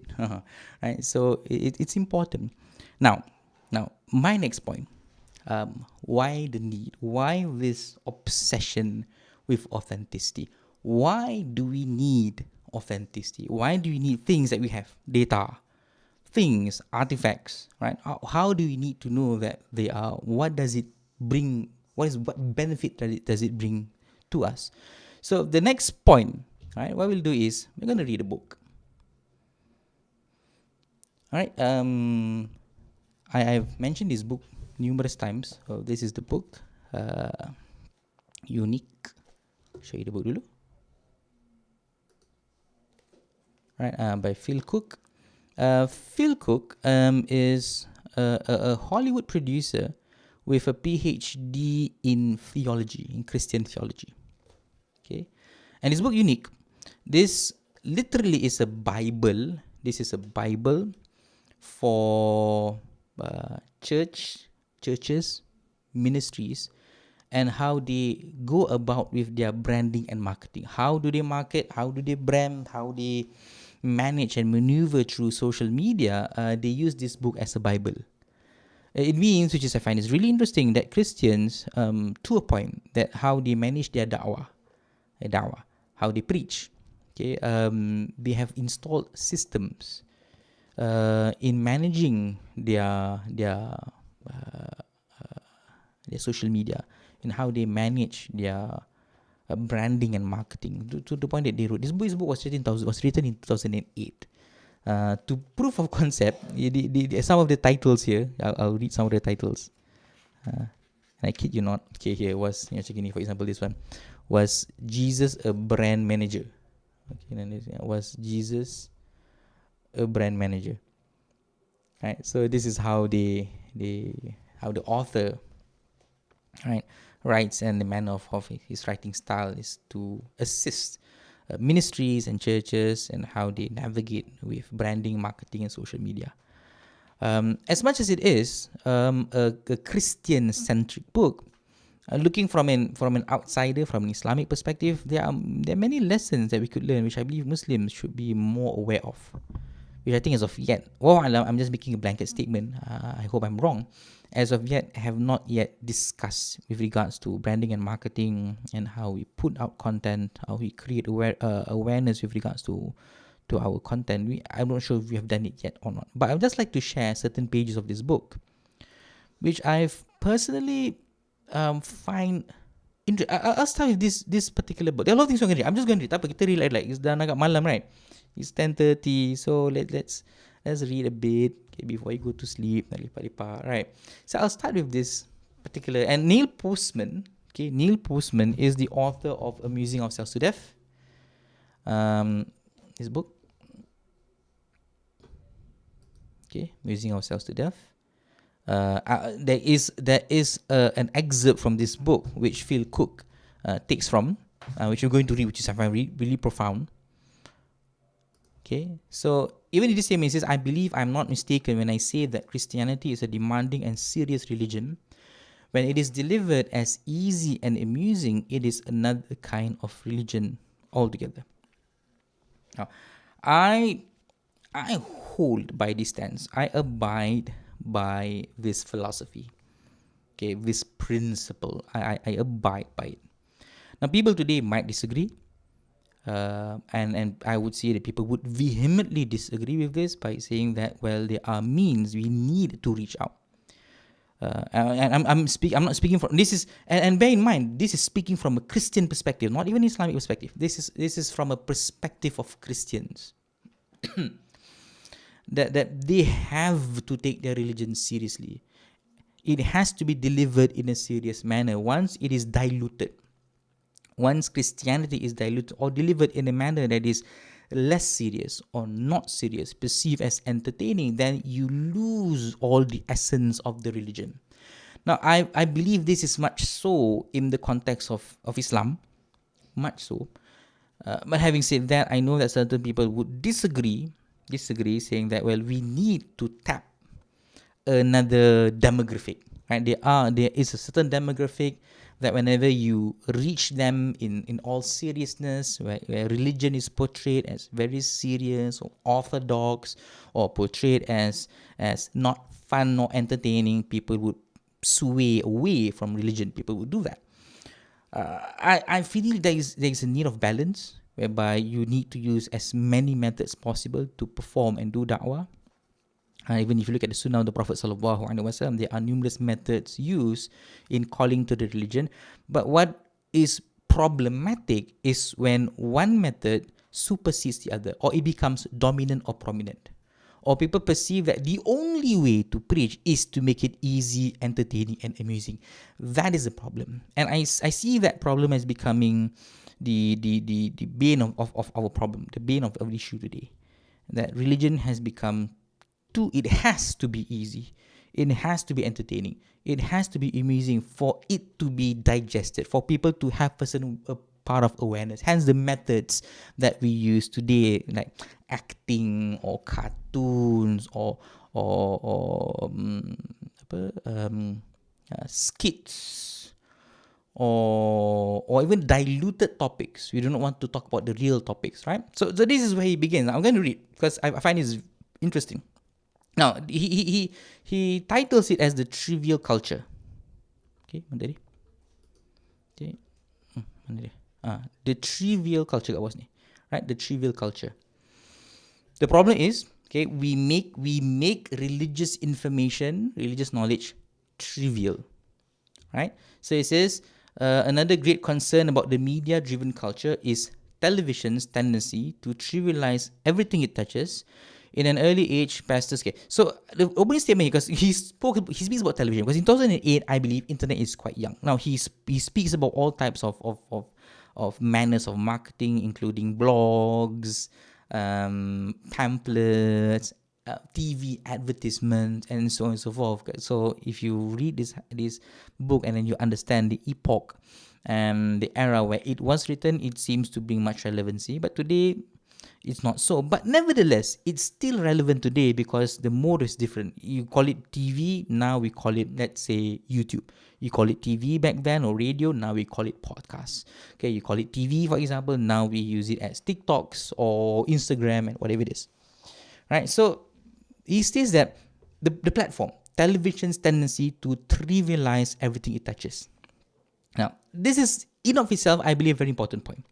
Right? So it's important. Now, my next point, why the need? Why this obsession with authenticity? Why do we need authenticity? Why do we need things that we have? Data, things, artifacts, right? How do we need to know that they are? What does it bring? What benefit does it bring to us? So the next point, right, what we'll do is we're going to read a book. All right. I've mentioned this book numerous times. So this is the book, Unique. Show you the book dulu. Right, by Phil Cook. Phil Cook is a Hollywood producer with a PhD in theology, in Christian theology. Okay, and his book Unique. This literally is a Bible. This is a Bible for churches, ministries, and how they go about with their branding and marketing. How do they market? How do they brand? How they manage and maneuver through social media? They use this book as a Bible. It means, which is I find is really interesting, that Christians, to a point, that how they manage their da'wah, how they preach. Okay, they have installed systems in managing their social media, in how they manage their branding and marketing, to the point that they wrote this book. This book was written in 2008. To proof of concept, some of the titles here, I'll read some of the titles. And I kid you not. Okay, here was, for example, this one was Jesus a brand manager. Okay, then was Jesus a brand manager. Right. So this is how the author, right, writes, and the manner of his writing style is to assist ministries and churches and how they navigate with branding, marketing, and social media. As much as it is a Christian-centric book, looking from an outsider, from an Islamic perspective, there are many lessons that we could learn, which I believe Muslims should be more aware of. Which I think as of yet, I'm just making a blanket statement. I hope I'm wrong. As of yet, have not yet discussed with regards to branding and marketing, and how we put out content, how we create awareness with regards to our content. I'm not sure if we have done it yet or not. But I would just like to share certain pages of this book, which I've personally find interesting. I'll start with this particular book. There are a lot of things I'm going to read. I'm just going to read. Apa kita read like it's dah agak malam, right? It's 10:30, so let's read a bit, okay, before you go to sleep. Right. So I'll start with this particular. And Neil Postman. Okay, Neil Postman is the author of Amusing Ourselves to Death. His book. Okay, Amusing Ourselves to Death. there is an excerpt from this book which Phil Cook takes from, which we're going to read, which is I find really profound. Okay, so even in this statement, it says, I believe I'm not mistaken when I say that Christianity is a demanding and serious religion. When it is delivered as easy and amusing, it is another kind of religion altogether. Now, I hold by this stance. I abide by this philosophy. Okay, this principle. I abide by it. Now, people today might disagree. And I would say that people would vehemently disagree with this by saying that, well, there are means we need to reach out. And I'm not speaking from this is and bear in mind, this is speaking from a Christian perspective, not even Islamic perspective. This is from a perspective of Christians. that they have to take their religion seriously. It has to be delivered in a serious manner. Once it is diluted, once Christianity is diluted or delivered in a manner that is less serious or not serious, perceived as entertaining, then you lose all the essence of the religion. Now, I believe this is much so in the context of Islam, much so. But having said that, I know that certain people would disagree, saying that, well, we need to tap another demographic, right? There is a certain demographic that whenever you reach them in all seriousness, where religion is portrayed as very serious or orthodox, or portrayed as not fun or entertaining, people would sway away from religion. People would do that. I feel there is a need of balance, whereby you need to use as many methods possible to perform and do da'wah. Even if you look at the Sunnah of the Prophet Sallallahu Alaihi Wasallam, there are numerous methods used in calling to the religion. But what is problematic is when one method supersedes the other, or it becomes dominant or prominent, or people perceive that the only way to preach is to make it easy, entertaining, and amusing. That is a problem, and I see that problem as becoming the bane of our problem, the bane of our issue today. That religion has become it has to be easy, it has to be entertaining, it has to be amusing for it to be digested, for people to have a part of awareness. Hence the methods that we use today, like acting or cartoons or skits, or even diluted topics. We do not want to talk about the real topics, right? So this is where he begins. I'm going to read because I find this interesting. Now, he titles it as the trivial culture. Okay, mana tadi? Okay, mana dia? The trivial culture kat bawah ni, right? The trivial culture. The problem is, okay, we make religious information, religious knowledge, trivial, right? So it says another great concern about the media-driven culture is television's tendency to trivialize everything it touches. In an early age, pastors... Okay, so the opening statement, because he speaks about television, because in 2008, I believe, internet is quite young. Now, he speaks about all types of manners of marketing, including blogs, pamphlets, TV advertisements, and so on and so forth. So if you read this book and then you understand the epoch and the era where it was written, it seems to bring much relevancy. But today, it's not so. But nevertheless, it's still relevant today because the mode is different. You call it TV, now we call it, let's say, YouTube. You call it TV back then, or radio, now we call it podcasts. Okay, you call it TV, for example, now we use it as TikToks or Instagram and whatever it is. Right? So he says that the platform, television's tendency to trivialize everything it touches. Now, this is, in of itself, I believe, a very important point.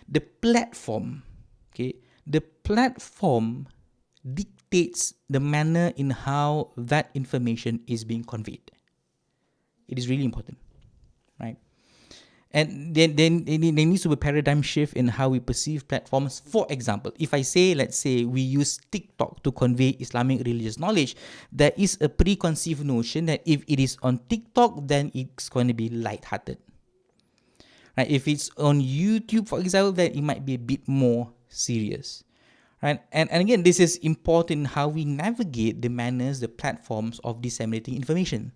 The platform, okay, the platform dictates the manner in how that information is being conveyed. It is really important, right? And then there needs to be a paradigm shift in how we perceive platforms. For example, if I say, let's say, we use TikTok to convey Islamic religious knowledge, there is a preconceived notion that if it is on TikTok, then it's going to be lighthearted. Right? If it's on YouTube, for example, then it might be a bit more serious. right? And again, this is important how we navigate the manners, the platforms of disseminating information,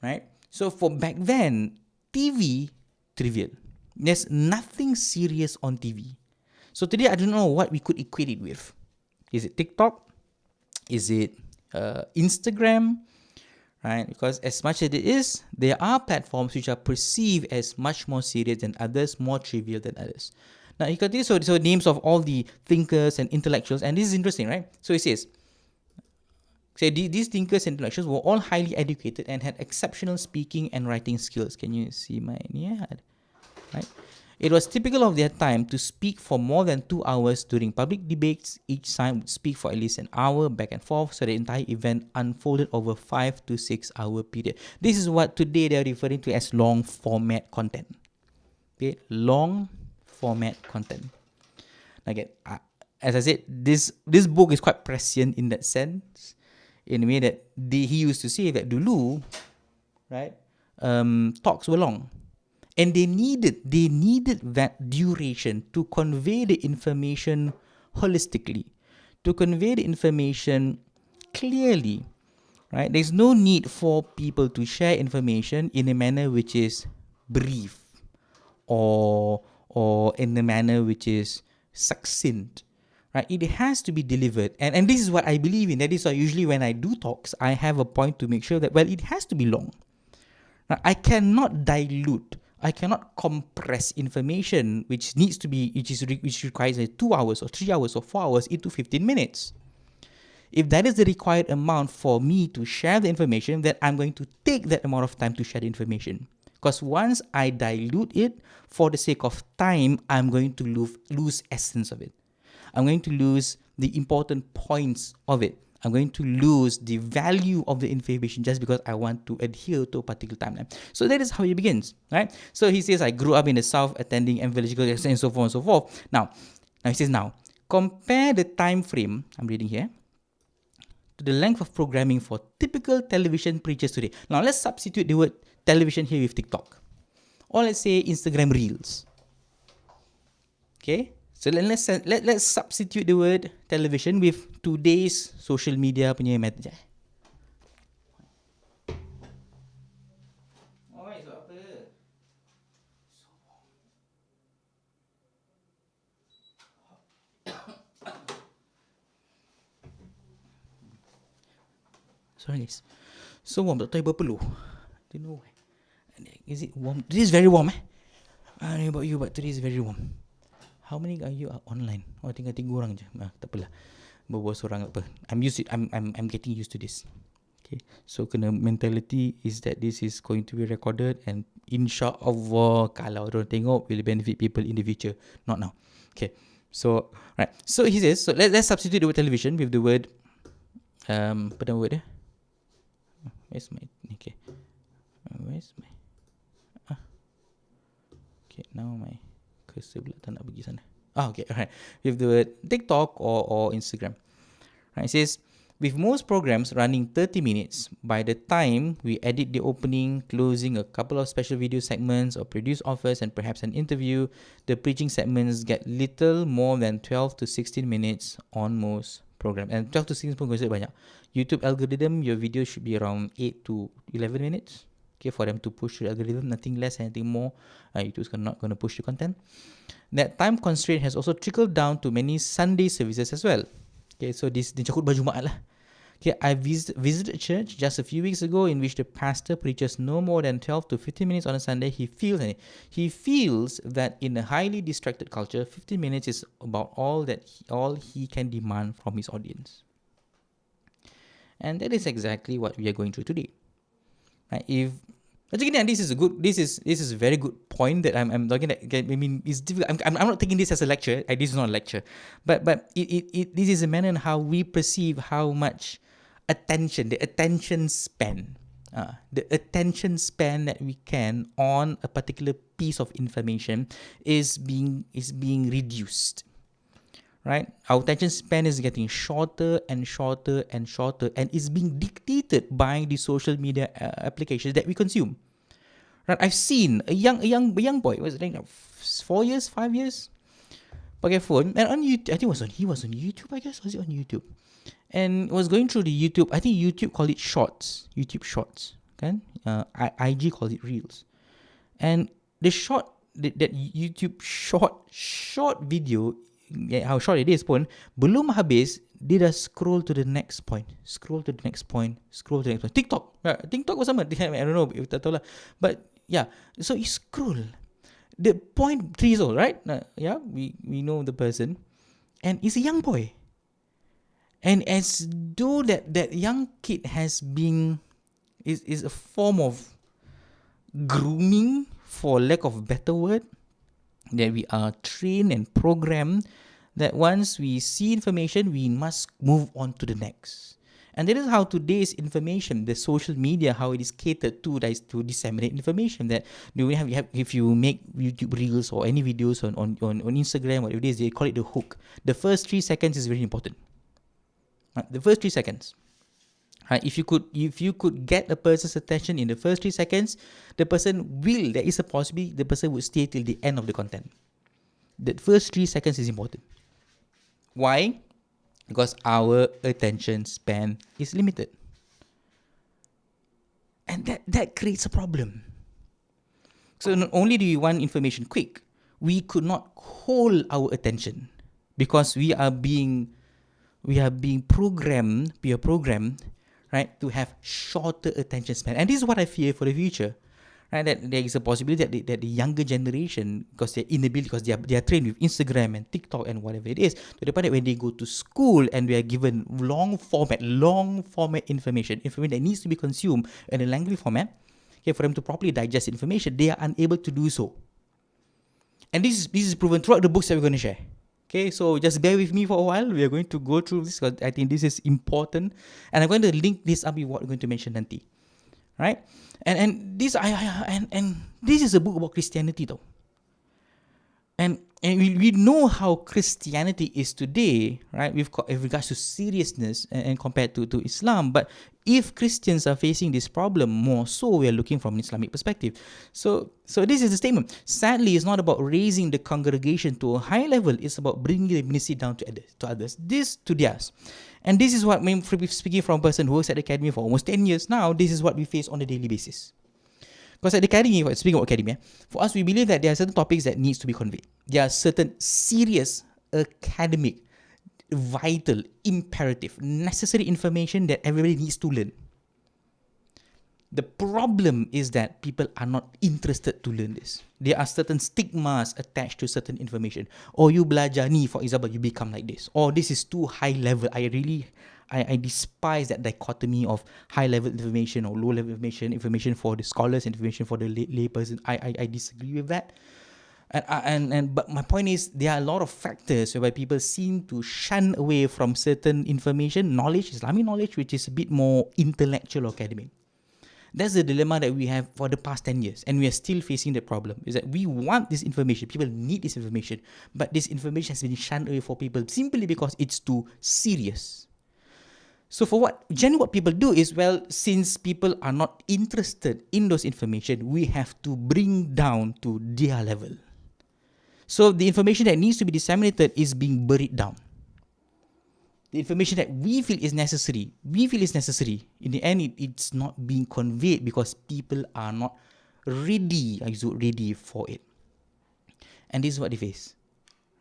right? So for back then, TV, trivial. There's nothing serious on TV. So today, I don't know what we could equate it with. Is it TikTok? Is it Instagram? Right? Because as much as it is, there are platforms which are perceived as much more serious than others, more trivial than others. Now, he continues, so names of all the thinkers and intellectuals, and this is interesting, right? So he says, these thinkers and intellectuals were all highly educated and had exceptional speaking and writing skills. Can you see my, yeah, right? It was typical of their time to speak for more than 2 hours during public debates. Each side would speak for at least an hour back and forth, so the entire event unfolded over 5 to 6 hour period. This is what today they are referring to as long format content. Okay, long format content. Again, as I said, this book is quite prescient in that sense, in a way that he used to say that dulu, right, talks were long. And they needed that duration to convey the information holistically, to convey the information clearly, right? There's no need for people to share information in a manner which is brief or in a manner which is succinct, right? It has to be delivered. And this is what I believe in. That is why usually when I do talks, I have a point to make sure that, well, it has to be long. Now, I cannot dilute, I cannot compress information which requires 2 hours or 3 hours or 4 hours into 15 minutes. If that is the required amount for me to share the information, then I'm going to take that amount of time to share the information. Because once I dilute it for the sake of time, I'm going to lose essence of it. I'm going to lose the important points of it. I'm going to lose the value of the information just because I want to adhere to a particular timeline. So that is how he begins, right? So he says, I grew up in the South attending evangelical and so forth and so forth. Now he says, compare the time frame, I'm reading here, to the length of programming for typical television preachers today. Now let's substitute the word television here with TikTok. Or let's say Instagram Reels. Okay? So let's substitute the word television with today's social media punya method. Sorry guys. So warm, tak tahu berpeluh. Don't know why. Is it warm? This is very warm, I don't know about you, but today is very warm. How many are you online? Oh, tinggal 3 orang je. Tak apalah. Berbual seorang apa. I'm getting used to this. Okay. So kena mentality is that this is going to be recorded and insya-Allah kalau orang tengok will benefit people in the future. Not now. Okay. So right. So he says, so let's substitute the word television with the word apa nama word dia? Where's my okay. Where's my okay, now my cursor pula tak nak pergi sana. Okay, alright. With the word TikTok or Instagram. Right, it says, with most programs running 30 minutes, by the time we edit the opening, closing, a couple of special video segments, or produce offers and perhaps an interview, the preaching segments get little more than 12 to 16 minutes on most programs. And 12 to 16 pun banyak. YouTube algorithm, your video should be around 8 to 11 minutes. Okay, for them to push the algorithm, nothing less, anything more. YouTube's not going to push the content. That time constraint has also trickled down to many Sunday services as well. Okay, so this cakut baju Jumaat lah. Okay, I visited a church just a few weeks ago in which the pastor preaches no more than 12 to 15 minutes on a Sunday. He feels that in a highly distracted culture, 15 minutes is about all he can demand from his audience. And that is exactly what we are going through today. This is a very good point that I'm talking. I mean, it's difficult. I'm not taking this as a lecture. This is not a lecture, but this is a manner in how we perceive how much attention, the attention span that we can on a particular piece of information is being reduced. Right, our attention span is getting shorter and shorter and shorter, and is being dictated by the social media applications that we consume. Right, I've seen a young boy, was it like 4 years, 5 years, pakai phone, and on YouTube, I think he was on YouTube, I guess. Was it on YouTube? And was going through the YouTube, I think YouTube called it Shorts. YouTube Shorts. Kan? IG called it Reels. And the that YouTube short video, how short it is pun, belum habis, dia dah scroll to the next point. TikTok was sama. I don't know, tak tahu lah. But yeah, so you scroll. The point 3 years old, right? Yeah, we know the person. And he's a young boy. And as though that young kid has been, is a form of grooming, for lack of a better word, that we are trained and programmed that once we see information, we must move on to the next. And that is how today's information, the social media, how it is catered to, that is to disseminate information. That we have if you make YouTube Reels or any videos on Instagram, whatever it is, they call it the hook. The first 3 seconds is very important. The first 3 seconds. If you could get a person's attention in the first 3 seconds, there is a possibility the person would stay till the end of the content. The first 3 seconds is important. Why? Because our attention span is limited. And that creates a problem. So not only do we want information quick, we could not hold our attention because we are being programmed, right, to have shorter attention span. And this is what I fear for the future. Right, that there is a possibility that the younger generation, because they're inability, because they are trained with Instagram and TikTok and whatever it is, to the point that when they go to school and we are given long format information that needs to be consumed in a language format, okay, for them to properly digest information, they are unable to do so. And this is proven throughout the books that we're going to share. Okay, so just bear with me for a while. We are going to go through this because I think this is important, and I'm going to link this up with what we're going to mention nanti. Right? And this is a book about Christianity though. And we know how Christianity is today, right? With regards to seriousness and compared to Islam. But if Christians are facing this problem more so, we are looking from an Islamic perspective. So this is the statement. Sadly, it's not about raising the congregation to a high level. It's about bringing the ministry down to others. This to theirs. And this is what, speaking from a person who works at the academy for almost 10 years now, this is what we face on a daily basis. Because at the academy, speaking of academy, for us, we believe that there are certain topics that needs to be conveyed. There are certain serious, academic, vital, imperative, necessary information that everybody needs to learn. The problem is that people are not interested to learn this. There are certain stigmas attached to certain information. Or you belajar ni, for example, you become like this. Or this is too high level. I despise that dichotomy of high level information or low level information for the scholars, information for the lay person. I disagree with that. But my point is, there are a lot of factors whereby people seem to shun away from certain information, knowledge, Islamic knowledge, which is a bit more intellectual or academic. That's the dilemma that we have for the past 10 years, and we are still facing the problem, is that we want this information, people need this information, but this information has been shunned away for people simply because it's too serious. So what people do is, well, since people are not interested in those information, we have to bring down to their level. So the information that needs to be disseminated is being buried down. The information that we feel is necessary, in the end, it's not being conveyed because people are not ready for it. And this is what they face,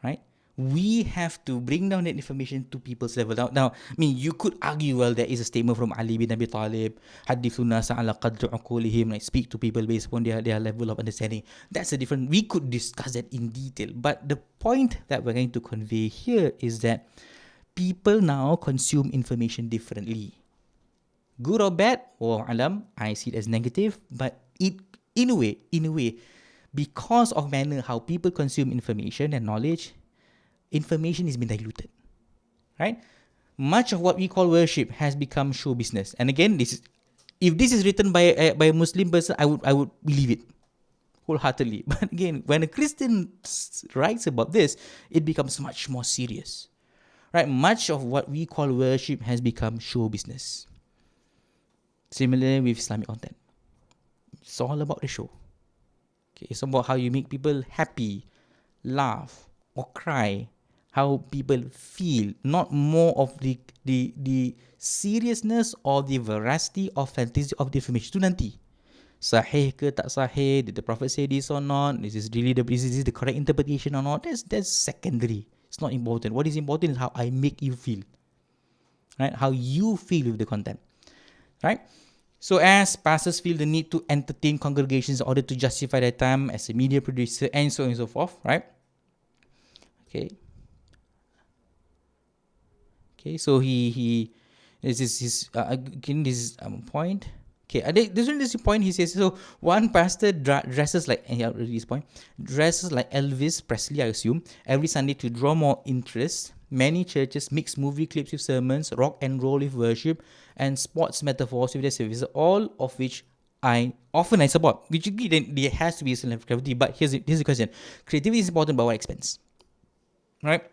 right? We have to bring down that information to people's level. Now, I mean, you could argue, well, there is a statement from Ali bin Abi Talib, hadithu nasa ala qadri uqulihim, like speak to people based upon their level of understanding. That's a different, we could discuss that in detail. But the point that we're going to convey here is that people now consume information differently. Good or bad, or alam, I see it as negative, but in a way, because of manner how people consume information and knowledge, information has been diluted, right? Much of what we call worship has become show business. And again, if this is written by a Muslim person, I would believe it wholeheartedly. But again, when a Christian writes about this, it becomes much more serious. Right, much of what we call worship has become show business. Similarly with Islamic content. It's all about the show. Okay, it's about how you make people happy, laugh, or cry how people feel, not more of the seriousness or the veracity, authenticity of the information. Itu nanti. Sahih ke tak sahih? Did the Prophet say this or not? Is this the correct interpretation or not? That's secondary. It's not important. What is important is how I make you feel. Right? How you feel with the content. Right? So as pastors feel the need to entertain congregations in order to justify their time as a media producer and so on and so forth, right? Okay. Okay, so this is his point. Okay, this is the point. He says, so one pastor dresses like Elvis Presley, I assume, every Sunday to draw more interest. Many churches mix movie clips with sermons, rock and roll with worship, and sports metaphors with their services, all of which I support. Which then there has to be some creativity. But here's the question: creativity is important, but what expense? Right?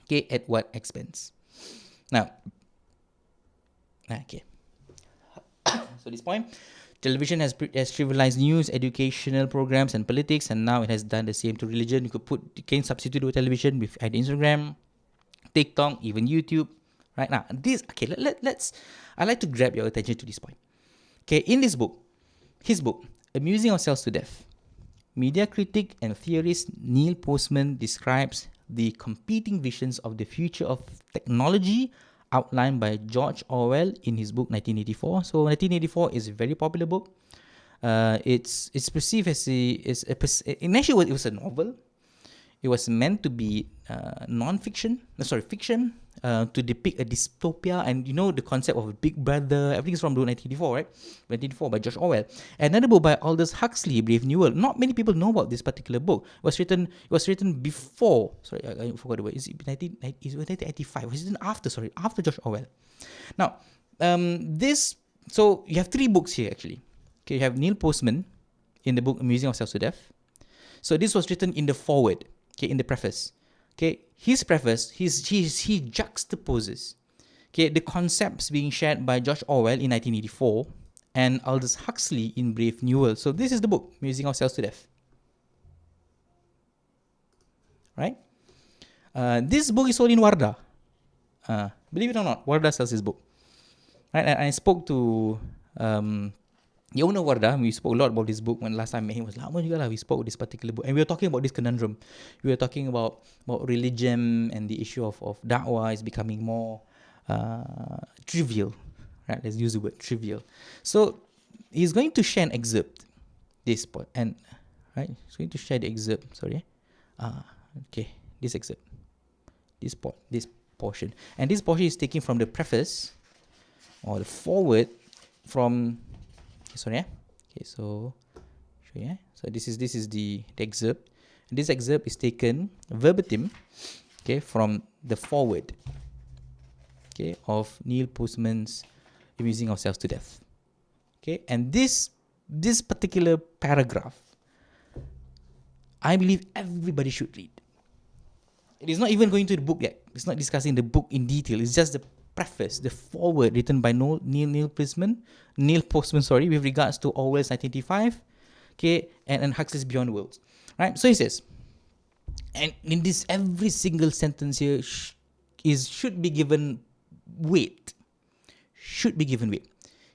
Okay, at what expense? Now, okay. So this point, television has trivialized news, educational programs, and politics, and now it has done the same to religion. You can substitute with television with Instagram, TikTok, even YouTube. Right now, I'd like to grab your attention to this point. Okay, in his book, Amusing Ourselves to Death, media critic and theorist Neil Postman describes the competing visions of the future of technology outlined by George Orwell in his book 1984. So 1984 is a very popular book. It's perceived as initially it was a novel. It was meant to be fiction, to depict a dystopia, and you know the concept of a Big Brother. Everything is from 1984, right? 1984 by George Orwell. Another book by Aldous Huxley, Brave New World. Not many people know about this particular book. It was written before. Sorry, I forgot the word. Is it 1985? Was it after George Orwell? Now, so you have 3 books here actually. Okay, you have Neil Postman in the book Amusing Ourselves to Death. So this was written in the foreword. Okay, in the preface. Okay, his preface, he juxtaposes, okay, the concepts being shared by George Orwell in 1984 and Aldous Huxley in Brave New World. So this is the book, Amusing Ourselves to Death. Right? This book is sold in Wardah. Believe it or not, Wardah sells this book. Right? And I spoke to the owner of Wardah. We spoke a lot about this book when last time I met him. Was lama juga lah. We spoke this particular book, and we were talking about this conundrum. We were talking about religion and the issue of da'wah is becoming more trivial. Right? Let's use the word trivial. So he's going to share an excerpt. This part and right. He's going to share the excerpt. Sorry. Okay. This excerpt. This portion, and this portion is taken from the preface or the foreword from. Okay, so show you. So this is the excerpt. And this excerpt is taken verbatim, okay, from the foreword, okay, of Neil Postman's Amusing Ourselves to Death. Okay, and this particular paragraph, I believe everybody should read. It is not even going to the book yet. It's not discussing the book in detail. It's just the preface, the foreword written by Neil Postman, with regards to Orwell's 1985, okay, and Huxley's Beyond the Worlds, right? So he says, and in this, every single sentence here should be given weight.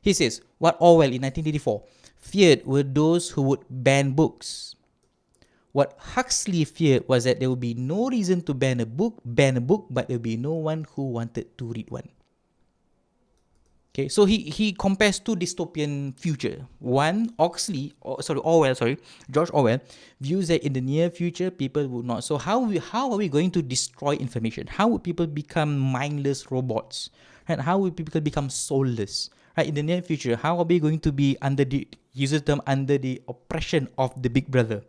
He says, what Orwell in 1984 feared were those who would ban books. What Huxley feared was that there would be no reason to ban a book, but there would be no one who wanted to read one. Okay, so he compares 2 dystopian future. One, George Orwell views that in the near future people would not. So how are we going to destroy information? How would people become mindless robots? Right? How would people become soulless? Right? In the near future, how are we going to be under the oppression of the Big Brother?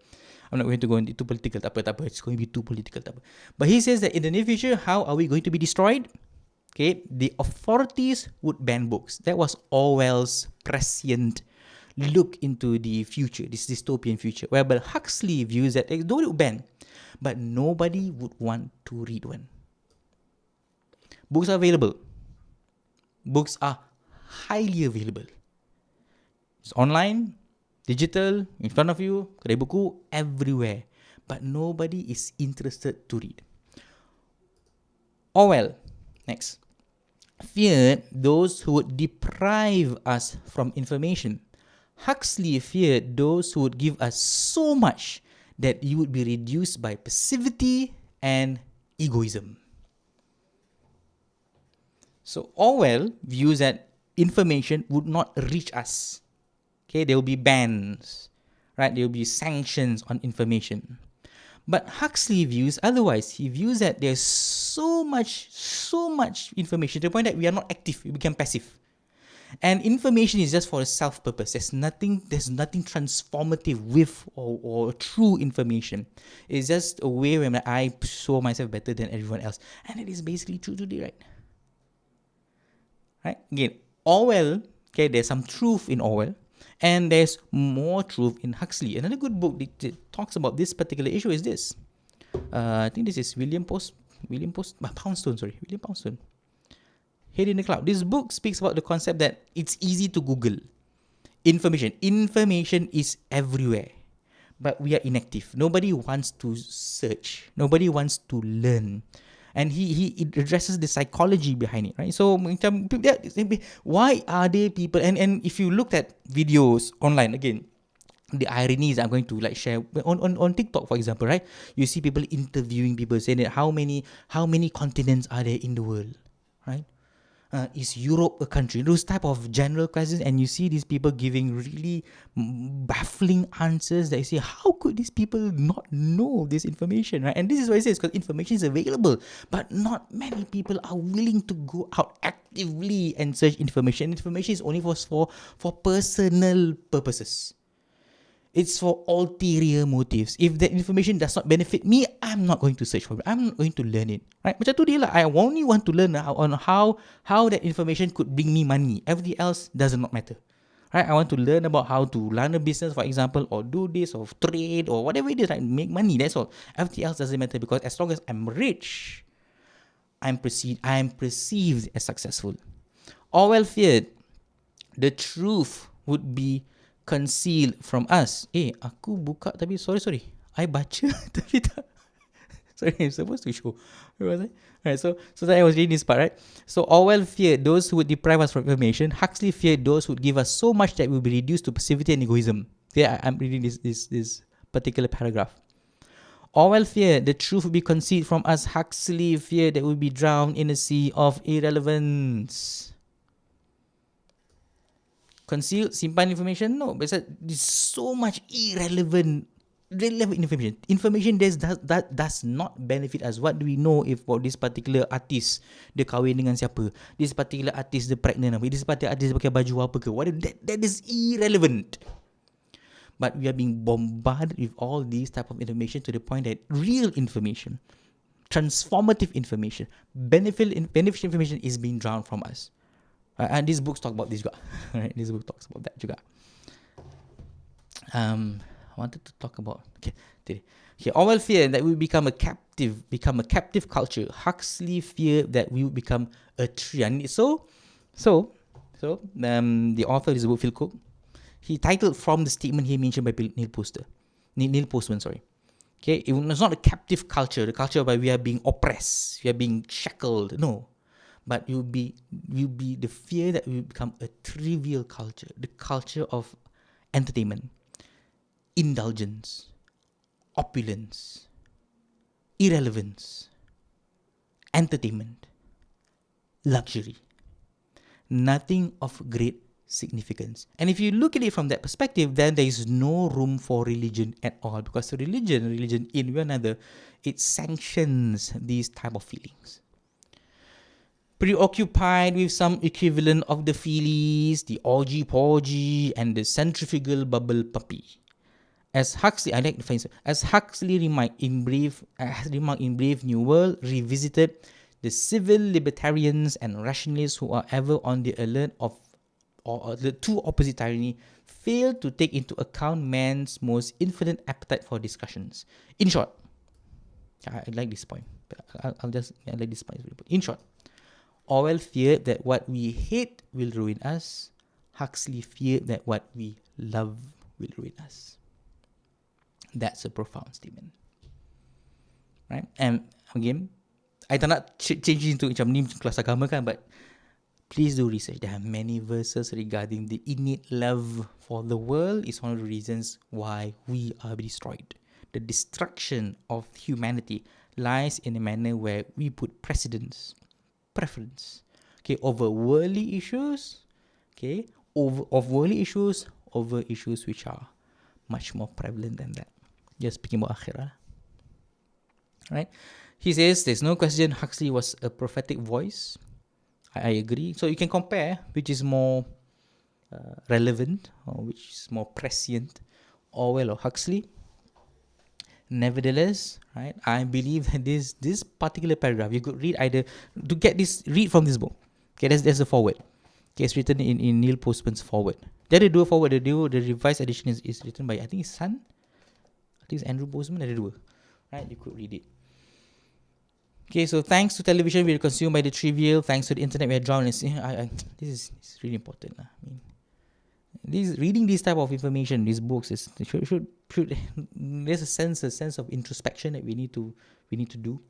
I'm not going to go into political, it's going to be too political. But he says that in the near future, how are we going to be destroyed? Okay, the authorities would ban books. That was Orwell's prescient look into the future, this dystopian future, whereby Huxley views that nobody would ban, but nobody would want to read one. Books are available. Books are highly available. It's online, digital, in front of you, kedai buku, everywhere. But nobody is interested to read. Orwell, next, feared those who would deprive us from information. Huxley feared those who would give us so much that you would be reduced by passivity and egoism. So Orwell views that information would not reach us. Okay, there will be bans, right? There will be sanctions on information. But Huxley views otherwise. He views that there's so much information to the point that we are not active, we become passive. And information is just for a self-purpose. There's nothing transformative with or through information. It's just a way where I show myself better than everyone else. And it is basically true today, right? Right? Again, Orwell, okay, there's some truth in Orwell, and there's more truth in Huxley. Another good book that talks about this particular issue is this. I think this is William Poundstone. Head in the Cloud. This book speaks about the concept that it's easy to Google information. Information is everywhere, but we are inactive. Nobody wants to search. Nobody wants to learn. And he addresses the psychology behind it, right? So, why are there people, and if you looked at videos online, again, the ironies I'm going to like share on TikTok, for example, right? You see people interviewing people saying that how many continents are there in the world, right? Is Europe a country? Those type of general questions, and you see these people giving really baffling answers that you say, how could these people not know this information, right? And this is what it says, because information is available, but not many people are willing to go out actively and search information. Information is only for personal purposes. It's for ulterior motives. If that information does not benefit me, I'm not going to search for it. I'm not going to learn it. Right? Macam tu dia lah. I only want to learn on how that information could bring me money. Everything else does not matter. Right? I want to learn about how to run a business, for example, or do this, or trade, or whatever it is, right? Make money. That's all. Everything else doesn't matter, because as long as I'm rich, I'm perceived as successful. Orwell feared the truth would be concealed from us. Aku buka tapi sorry. I baca tapi tak. Sorry, I'm supposed to show. Where was I? Right, so I was reading this part, right? So Orwell feared those who would deprive us from information. Huxley feared those who would give us so much that we would be reduced to passivity and egoism. Okay, I'm reading this particular paragraph. Orwell feared the truth would be concealed from us. Huxley feared that we would be drowned in a sea of irrelevance. Conceal, simpan information? No, but there's so much irrelevant information. Information that does not benefit us. What do we know about this particular artist, dia kahwin dengan siapa? This particular artist, dia pregnant apa? This particular artist, dia pakai baju apa ke? That is irrelevant. But we are being bombarded with all these type of information to the point that real information, transformative information, beneficial information is being drowned from us. And these books talk about this juga. Right? This book talks about that juga. I wanted to talk about Orwell feared that we would become a captive culture. Huxley feared that we would become a tree. So the author of this book, Phil Cook, he titled from the statement he mentioned by Neil Postman. Okay, it was not a captive culture, the culture where we are being oppressed, we are being shackled. No. But will be the fear that we will become a trivial culture, the culture of entertainment, indulgence, opulence, irrelevance, entertainment, luxury. Nothing of great significance. And if you look at it from that perspective, then there is no room for religion at all, because religion in one another, it sanctions these type of feelings. Preoccupied with some equivalent of the feelies, the orgy-porgy, and the centrifugal bubble puppy. As Huxley remarked in Brave New World, revisited, the civil libertarians and rationalists who are ever on the alert or the two opposite tyranny fail to take into account man's most infinite appetite for discussions. In short, I like this point. I like this point. In short, Orwell feared that what we hate will ruin us. Huxley feared that what we love will ruin us. That's a profound statement. Right? And again, I tak nak change into macam ni kelas agama kan, but please do research. There are many verses regarding the innate love for the world is one of the reasons why we are destroyed. The destruction of humanity lies in a manner where we put preference, okay, over worldly issues, okay, over issues which are much more prevalent than that. Just speaking about akhirah. Right? He says there's no question Huxley was a prophetic voice. I agree. So you can compare which is more relevant or which is more prescient, Orwell or Huxley. Nevertheless, right, I believe that this particular paragraph you could read either to get this, read from this book. Okay, there's a forward. Okay, it's written in Neil Postman's forward. Then they do a forward. The revised edition is written by, I think, his son. I think it's Andrew Postman. Ada dua. Right, you could read it. Okay, so thanks to television, we are consumed by the trivial. Thanks to the internet, we are drowned in. This is really important. I mean, reading this type of information, these books, should there's a sense of introspection that we need to do.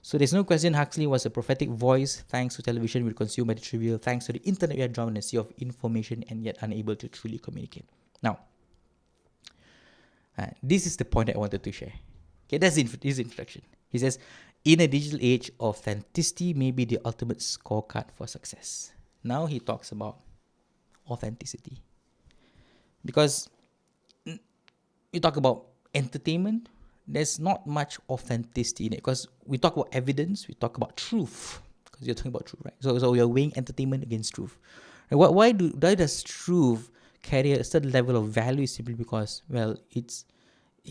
So there's no question Huxley was a prophetic voice. Thanks to television, we are consumed by the trivial. Thanks to the internet, we are drowned in a sea of information and yet unable to truly communicate. Now, this is the point that I wanted to share. Okay, that's his introduction. He says, in a digital age, authenticity may be the ultimate scorecard for success. Now he talks about authenticity. Because we talk about entertainment, there's not much authenticity in it. Because we talk about evidence, we talk about truth. Because you're talking about truth, right? So we are weighing entertainment against truth. Why does truth carry a certain level of value? Simply because, well, it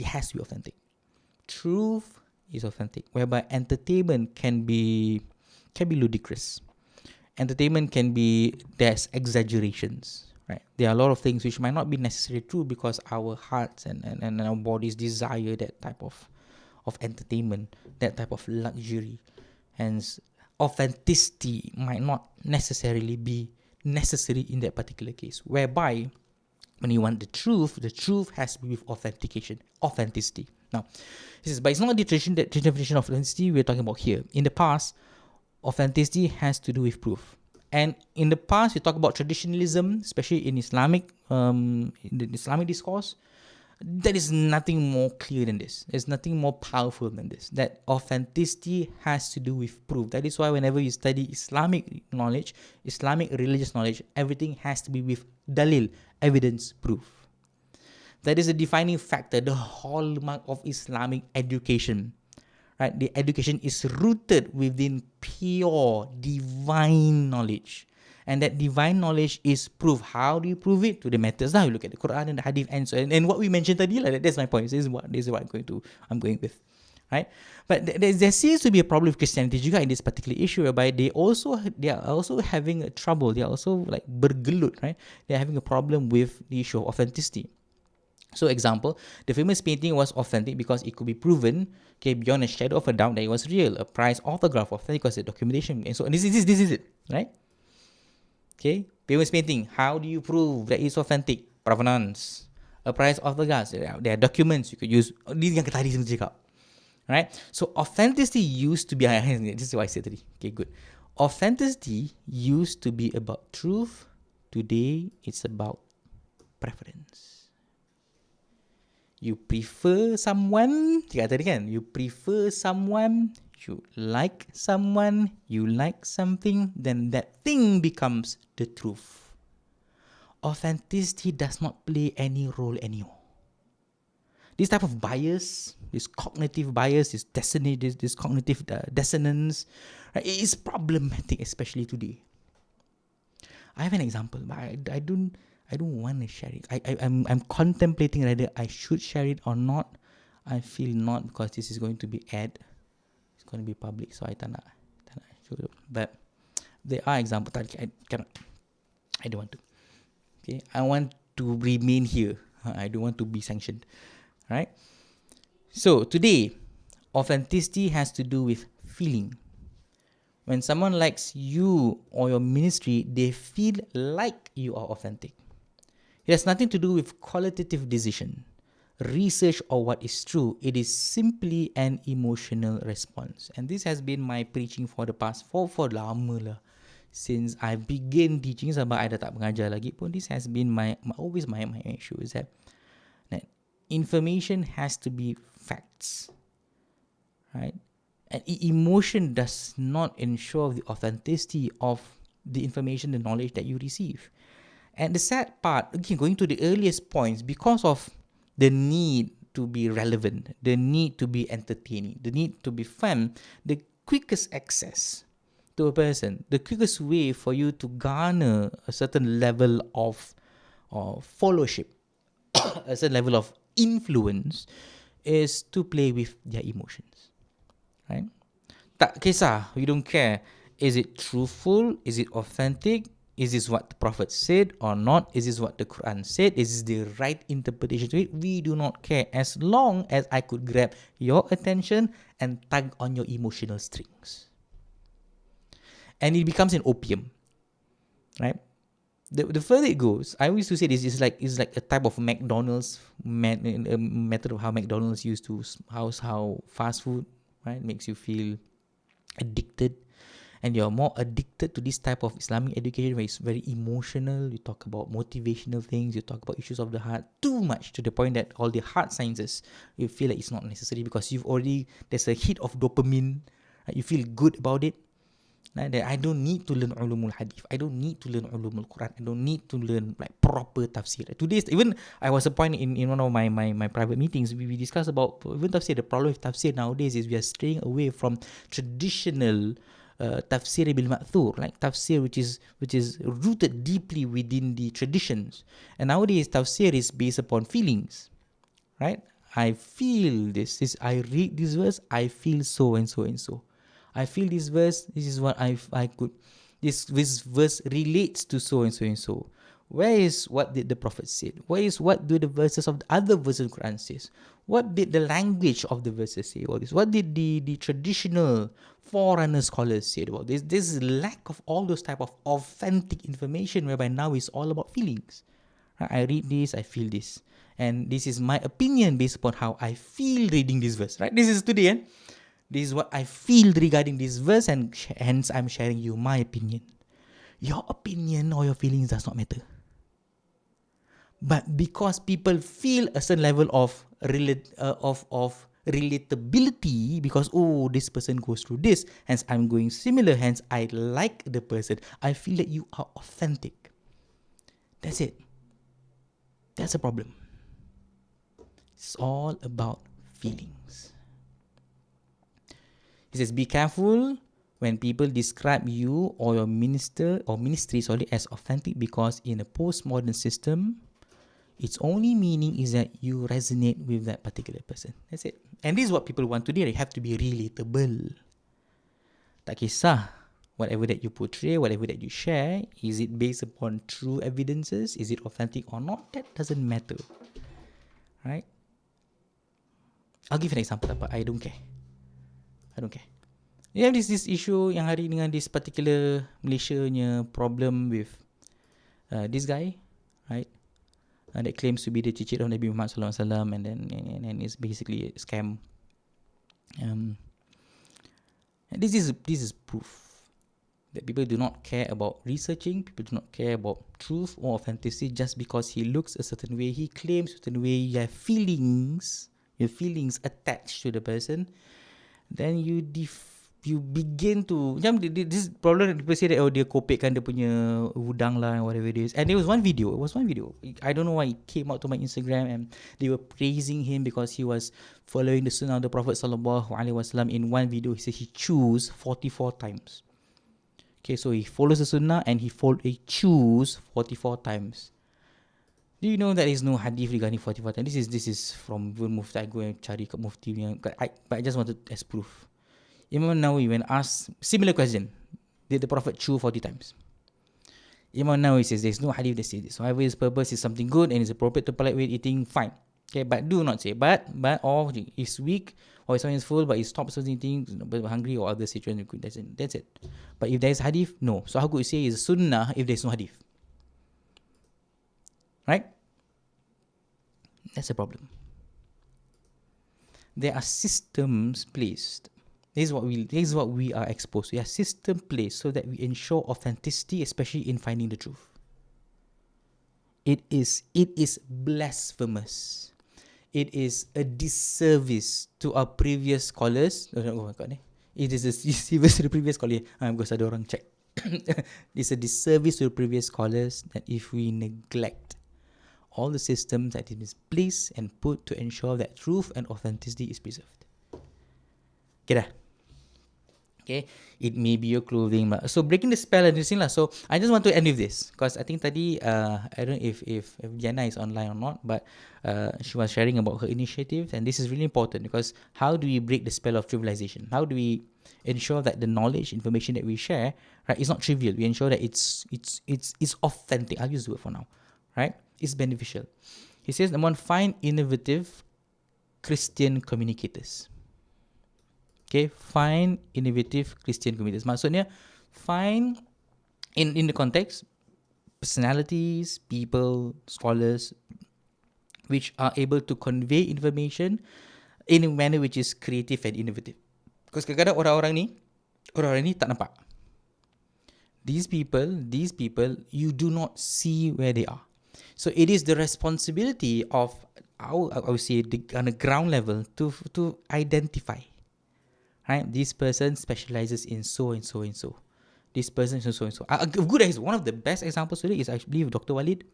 has to be authentic. Truth is authentic, whereby entertainment can be ludicrous. Entertainment there's exaggerations, right? There are a lot of things which might not be necessarily true because our hearts and our bodies desire that type of entertainment, that type of luxury. Hence, authenticity might not necessarily be necessary in that particular case, whereby when you want the truth has to be with authenticity. Now, he says, but it's not the definition of authenticity we're talking about here. In the past, authenticity has to do with proof. And in the past, we talk about traditionalism, especially in in the Islamic discourse. There is nothing more clear than this. There's nothing more powerful than this. That authenticity has to do with proof. That is why whenever you study Islamic knowledge, Islamic religious knowledge, everything has to be with dalil, evidence, proof. That is a defining factor, the hallmark of Islamic education. Right? The education is rooted within pure divine knowledge. And that divine knowledge is proof. How do you prove it? To the methods. Now you look at the Quran and the Hadith and so on. And what we mentioned earlier, that's my point. This is what I'm going with. Right? But there seems to be a problem with Christianity juga in this particular issue, whereby they are also having a trouble. They are also like bergelut, right? They are having a problem with the issue of authenticity. So example, the famous painting was authentic because it could be proven, okay, beyond a shadow of a doubt that it was real. A prized autograph, authentic because the documentation. And so this is it, right? Okay, famous painting. How do you prove that it's authentic? Provenance. A prized autograph. There are documents you could use. This yang tadi saya cakap. Right? So authenticity used to be, this is what I said today. Okay, good. Authenticity used to be about truth. Today, it's about preference. You prefer someone, cakap tadi kan, you prefer someone, you like something, then that thing becomes the truth. Authenticity does not play any role anymore. This type of bias, this cognitive bias, this cognitive dissonance, right, it is problematic, especially today. I have an example, but I don't want to share it. I'm contemplating whether I should share it or not. I feel not, because this is going to be aired. It's going to be public, so I tak nak show it. But there are examples. I cannot. I don't want to. Okay, I want to remain here. I don't want to be sanctioned. Right? So today, authenticity has to do with feeling. When someone likes you or your ministry, they feel like you are authentic. It has nothing to do with qualitative decision. research or what is true. It is simply an emotional response. And this has been my preaching for the past for lama lah. Since I began teaching sampai I dah tak mengajar lagi pun, this has been always my issue is that information has to be facts, right? And emotion does not ensure the authenticity of the information, the knowledge that you receive. And the sad part, again, going to the earliest points, because of the need to be relevant, the need to be entertaining, the need to be fun, the quickest access to a person, the quickest way for you to garner a certain level of followership, a certain level of influence, is to play with their emotions, right? Tak kisah, we don't care. Is it truthful? Is it authentic? Is this what the Prophet said or not? Is this what the Quran said? Is this the right interpretation to it? We do not care, as long as I could grab your attention and tug on your emotional strings. And it becomes an opium, right? The further it goes, I always used to say this is like a type of McDonald's method of how McDonald's used to how fast food, right, makes you feel addicted. And you're more addicted to this type of Islamic education where it's very emotional. You talk about motivational things, you talk about issues of the heart too much, to the point that all the hard sciences, you feel like it's not necessary because there's a hit of dopamine, right? You feel good about it. Right? That I don't need to learn ulumul hadith. I don't need to learn ulumul Quran. I don't need to learn like proper tafsir. Today, even I was a point in one of my private meetings, we discussed about even tafsir. The problem with tafsir nowadays is we are straying away from traditional tafsir bil ma'thur, like tafsir which is rooted deeply within the traditions. And nowadays tafsir is based upon feelings, right? I feel this. I read this verse, I feel so and so and so. I feel this verse, this is what I could, this verse relates to so and so and so. Where is what did the Prophet say? Where is what do the verses of the other verses of the Quran says? What did the language of the verses say about this? What did the traditional forerunner scholars say about this? This is lack of all those type of authentic information, whereby now it's all about feelings. Right? I read this, I feel this. And this is my opinion based upon how I feel reading this verse. Right? This is today, This is what I feel regarding this verse, and hence I'm sharing you my opinion. Your opinion or your feelings does not matter. But because people feel a certain level of relatability, because this person goes through this, hence I'm going similar, hence I like the person, I feel that you are authentic. That's it. That's a problem. It's all about feelings. He says, be careful when people describe you or your ministry as authentic, because in a postmodern system, its only meaning is that you resonate with that particular person. That's it. And this is what people want today. They have to be relatable. Tak kisah whatever that you portray, whatever that you share, is it based upon true evidences? Is it authentic or not? That doesn't matter. Right? I'll give an example, but I don't care. You have this issue yang hari dengan this particular Malaysia-nya problem with this guy, right? That claims to be the cicit of Nabi Muhammad sallallahu alaihi wasallam, and then it's basically a scam. And this is proof that people do not care about researching. People do not care about truth or authenticity just because he looks a certain way, he claims a certain way. You have feelings, your feelings attached to the person. Then you begin to macam this problem. People say that dia kopekkan dia punya hudang lah, whatever it is. And there was one video. I don't know why it came out to my Instagram, and they were praising him because he was following the sunnah of the Prophet sallallahu alaihi wasallam. In one video, he said he chews 44 times. Okay, so he follows the sunnah and he chews 44 times. Do you know that there is no hadith regarding 44 times? This is from Mufti. I go and cari kat Mufti. But I just wanted as proof. Imam Nawawi, when asked similar question, did the Prophet chew 40 times? Imam Nawawi says there's no hadith that says this. So however his purpose is something good and is appropriate to polite way eating, fine. Okay, but do not say but or he's weak or his stomach is full but he stops eating, but hungry or other situation. That's it. But if there is hadith, no. So how could you say it's sunnah if there's no hadith? Right? That's a problem. there are systems placed. This is what we are exposed to. There are systems placed so that we ensure authenticity, especially in finding the truth. It is blasphemous. It is a disservice to our previous scholars. Oh my God, it is a disservice to the previous scholars. Because ada orang check. It's a disservice to the previous scholars that if we neglect all the systems that it is placed and put to ensure that truth and authenticity is preserved. Okay dah. Okay, it may be your clothing. So breaking the spell and this thing lah. So I just want to end with this because I think tadi I don't know if Diana is online or not, but she was sharing about her initiatives, and this is really important because how do we break the spell of trivialization? How do we ensure that the knowledge, information that we share, right, is not trivial? We ensure that it's authentic. I'll use the word for now, right? It's beneficial. He says, number one, find innovative Christian communicators. Okay, find innovative Christian communicators. Maksudnya, find in the context personalities, people, scholars, which are able to convey information in a manner which is creative and innovative. Because kadang-kadang orang-orang ni tak nampak. These people, you do not see where they are. So it is the responsibility of I would say on a ground level to identify. Right, this person specializes in so and so and so. This person is so and so. A good example, one of the best examples today is I believe Dr. Walid,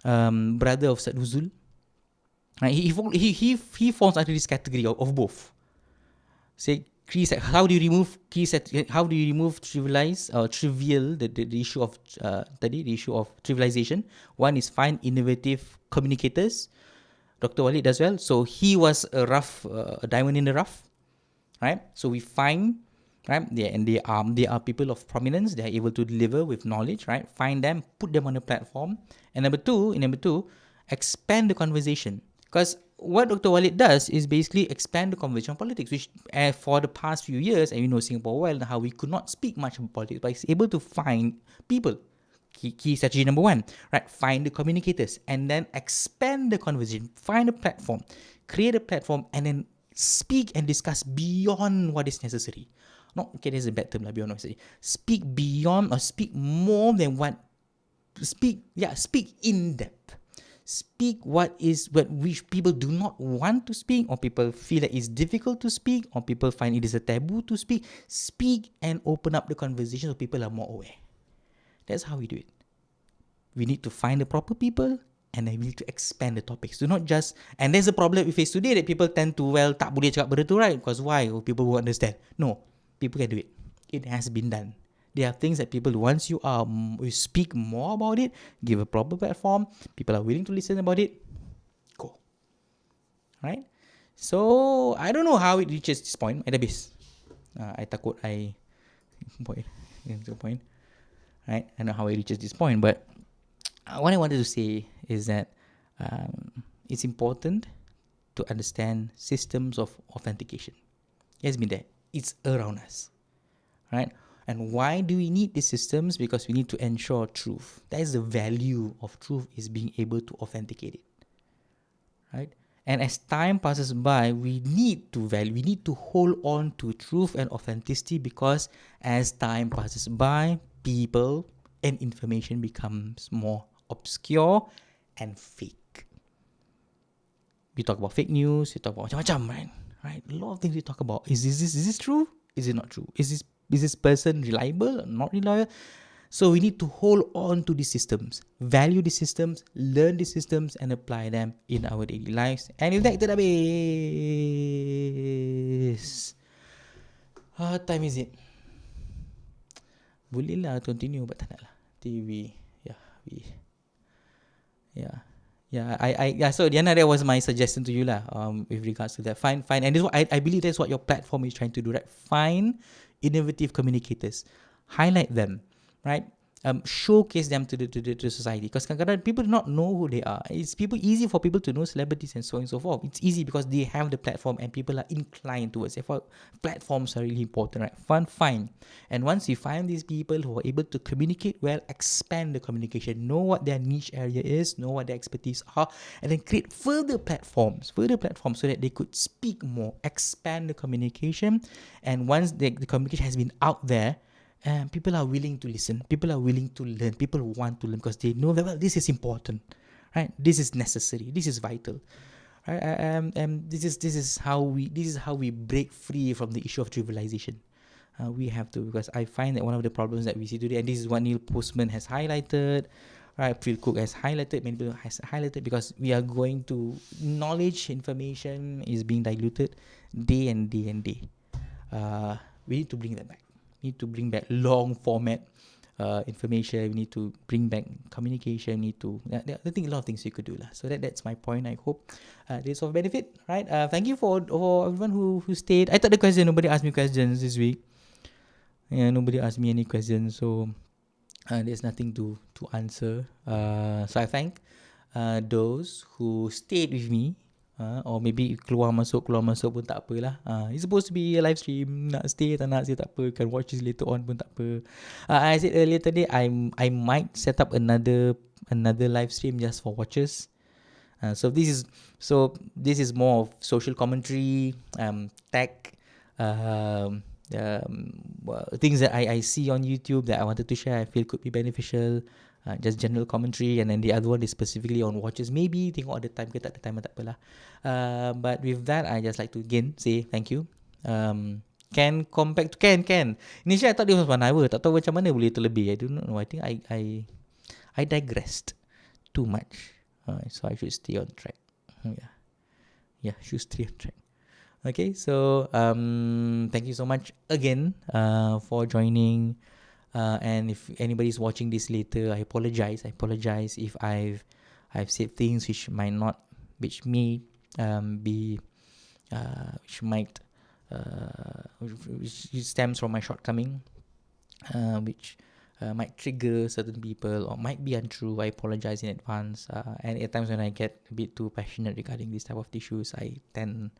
brother of Ustaz Nuzul. Right, he falls under this category of both. Say, how do you remove trivialize or trivial the issue of the issue of trivialization? One is find innovative communicators. Dr. Walid does well. So he was a diamond in the rough. Right, so we find, right, they are people of prominence. They are able to deliver with knowledge. Right, find them, put them on a platform, and number two, expand the conversation. Because what Dr. Walid does is basically expand the conversation on politics, which for the past few years, and you know Singapore well, how we could not speak much about politics, but he's able to find people. Key strategy number one, right? Find the communicators and then expand the conversation. Find a platform, create a platform, and then speak and discuss beyond what is necessary. Not, okay, there's a bad term, beyond what is necessary. Speak beyond or speak more than what, speak in depth. Speak which people do not want to speak, or people feel that it's difficult to speak, or people find it is a taboo to speak. Speak and open up the conversation so people are more aware. That's how we do it. We need to find the proper people, and then we need to expand the topics. Do not just, and there's a problem we face today that people tend to, tak boleh cakap benda tu, right? Because why? People won't understand. No, people can do it. It has been done. There are things that people, once you speak more about it, give a proper platform, people are willing to listen about it, go. Right? So, I don't know how it reaches this point. At the base. I takut point. Right? I don't know how it reaches this point, but what I wanted to say is that it's important to understand systems of authentication. It has been there. It's around us. Right? And why do we need these systems? Because we need to ensure truth. That is the value of truth, is being able to authenticate it. Right? And as time passes by, we need to hold on to truth and authenticity, because as time passes by, people and information becomes more obscure and fake. We talk about fake news, we talk about macam-macam, right? A lot of things we talk about. Is this true? Is it not true? Is this person reliable or not reliable? So we need to hold on to these systems, value these systems, learn these systems, and apply them in our daily lives. And with that, kita dah habis. What time is it? Boleh lah continue, but tak nak lah. So Diana, that was my suggestion to you lah, with regards to that. Find, and this is what I believe that's what your platform is trying to do, right? Find innovative communicators, highlight them, right? showcase them to the society. Because kadang-kadang people do not know who they are. It's easy for people to know celebrities and so on and so forth. It's easy because they have the platform and people are inclined towards it. Platforms are really important, right? Fine. And once you find these people who are able to communicate well, expand the communication, know what their niche area is, know what their expertise are, and then create further platforms so that they could speak more, expand the communication. And once the communication has been out there, people are willing to listen, people are willing to learn, people want to learn because they know that, well, this is important, right? This is necessary, this is vital, right? This is how we break free from the issue of trivialization. We have to, because I find that one of the problems that we see today, and this is what Neil Postman has highlighted, right? Phil Cook has highlighted, many people has highlighted, because we are going to knowledge, information is being diluted day and day and day. We need to bring that back. We need to bring back long format information. We need to bring back communication. We need to. I think a lot of things you could do lah. So that's my point. I hope this is of benefit, right? Thank you for everyone who stayed. I thought the question, nobody asked me questions this week. Yeah, nobody asked me any questions, so there's nothing to answer. So I thank those who stayed with me. Or maybe keluar masuk pun tak apalah. It's supposed to be a live stream. Nak stay tak nak stay tak apa. Can watch this later on pun tak apa. I said earlier today, I might set up another live stream just for watchers. So this is more of social commentary, tech, things that I see on YouTube that I wanted to share, I feel could be beneficial. Just general commentary, and then the other one is specifically on watches. Maybe tengok ada time ke tak ada time, tak apalah. But with that, I just like to again say thank you. Ken. Initially I thought it was 1 hour. Tak tahu macam mana boleh terlebih. I don't know. I think I digressed too much. So I should stay on track. Yeah, should stay on track. Okay, so thank you so much again for joining. And if anybody's watching this later, I apologize if I've said things which may stems from my shortcoming, which might trigger certain people or might be untrue. I apologize in advance. And at times when I get a bit too passionate regarding this type of issues, I tend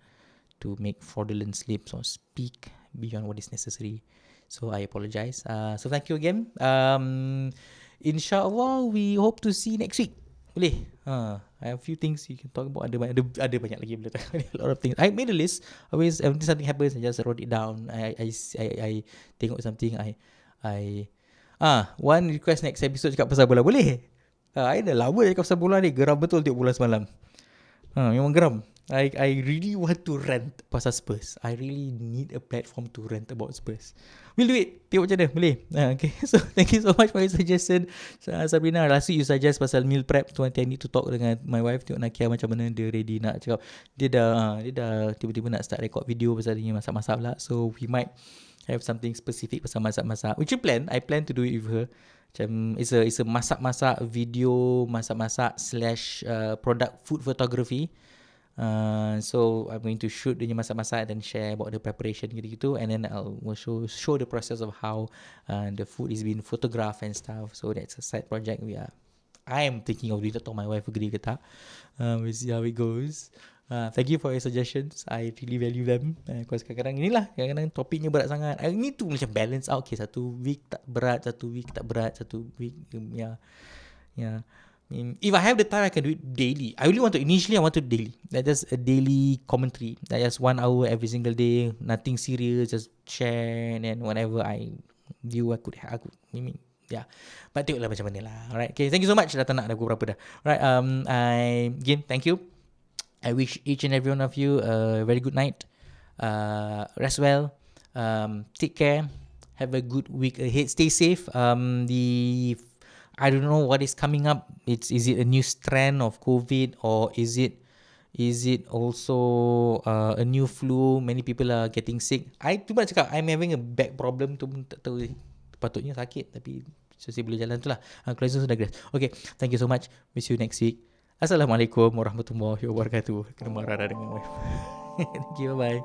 to make fraudulent slips or speak beyond what is necessary. So I apologize. So thank you again. InsyaAllah, we hope to see next week. Boleh? I have a few things you can talk about. Ada banyak lagi boleh talk. A lot of things. I made a list. Always, when something happens, I just wrote it down. I tengok something. One request next episode cakap pasal bola. Boleh? I dah lama cakap pasal bola ni. Geram betul tengok bola semalam. Memang geram. I really want to rant pasal Spurs. I really need a platform to rant about Spurs. We'll do it. Tengok macam mana. Boleh? Okay. So, thank you so much for your suggestion. Sabrina, last week you suggest pasal meal prep. So, nanti I need to talk dengan my wife. Tengok Nakia macam mana dia ready nak cakap. Dia dah tiba-tiba nak start record video pasal dia masak-masak pula. So, we might have something specific pasal masak-masak. Which I plan to do it with her. Macam, it's a masak-masak video, masak-masak / product food photography. So I'm going to shoot dia masak-masak and then share about the preparation gitu-gitu, and then I'll show the process of how the food is being photographed and stuff. So that's a side project I am thinking of doing. Tak tahu my wife agree ke tak. We'll see how it goes. Thank you for your suggestions. I really value them. Because kadang-kadang topiknya berat sangat. I need to macam balance out. Okay, satu week tak berat, satu week tak berat, satu week yeah. If I have the time, I can do it daily. I wanted daily. That just a daily commentary. That just 1 hour every single day. Nothing serious. Just share, and then whenever I view, I could. Yeah. But tengoklah macam mana lah. Alright. Okay. Thank you so much. Dah tak nak pukul berapa dah. Alright. Again, thank you. I wish each and every one of you a very good night. Rest well. Take care. Have a good week ahead. Stay safe. I don't know what is coming up. Is it a new strand of COVID, or is it also a new flu? Many people are getting sick. Tu pun cakap I'm having a back problem tu, tak tahu patutnya sakit tapi saya boleh jalan tu lah. Closing sudah grass. Okay, thank you so much. Miss you next week. Assalamualaikum warahmatullahi wabarakatuh. Kena marah dah dengan wife. Thank you, bye.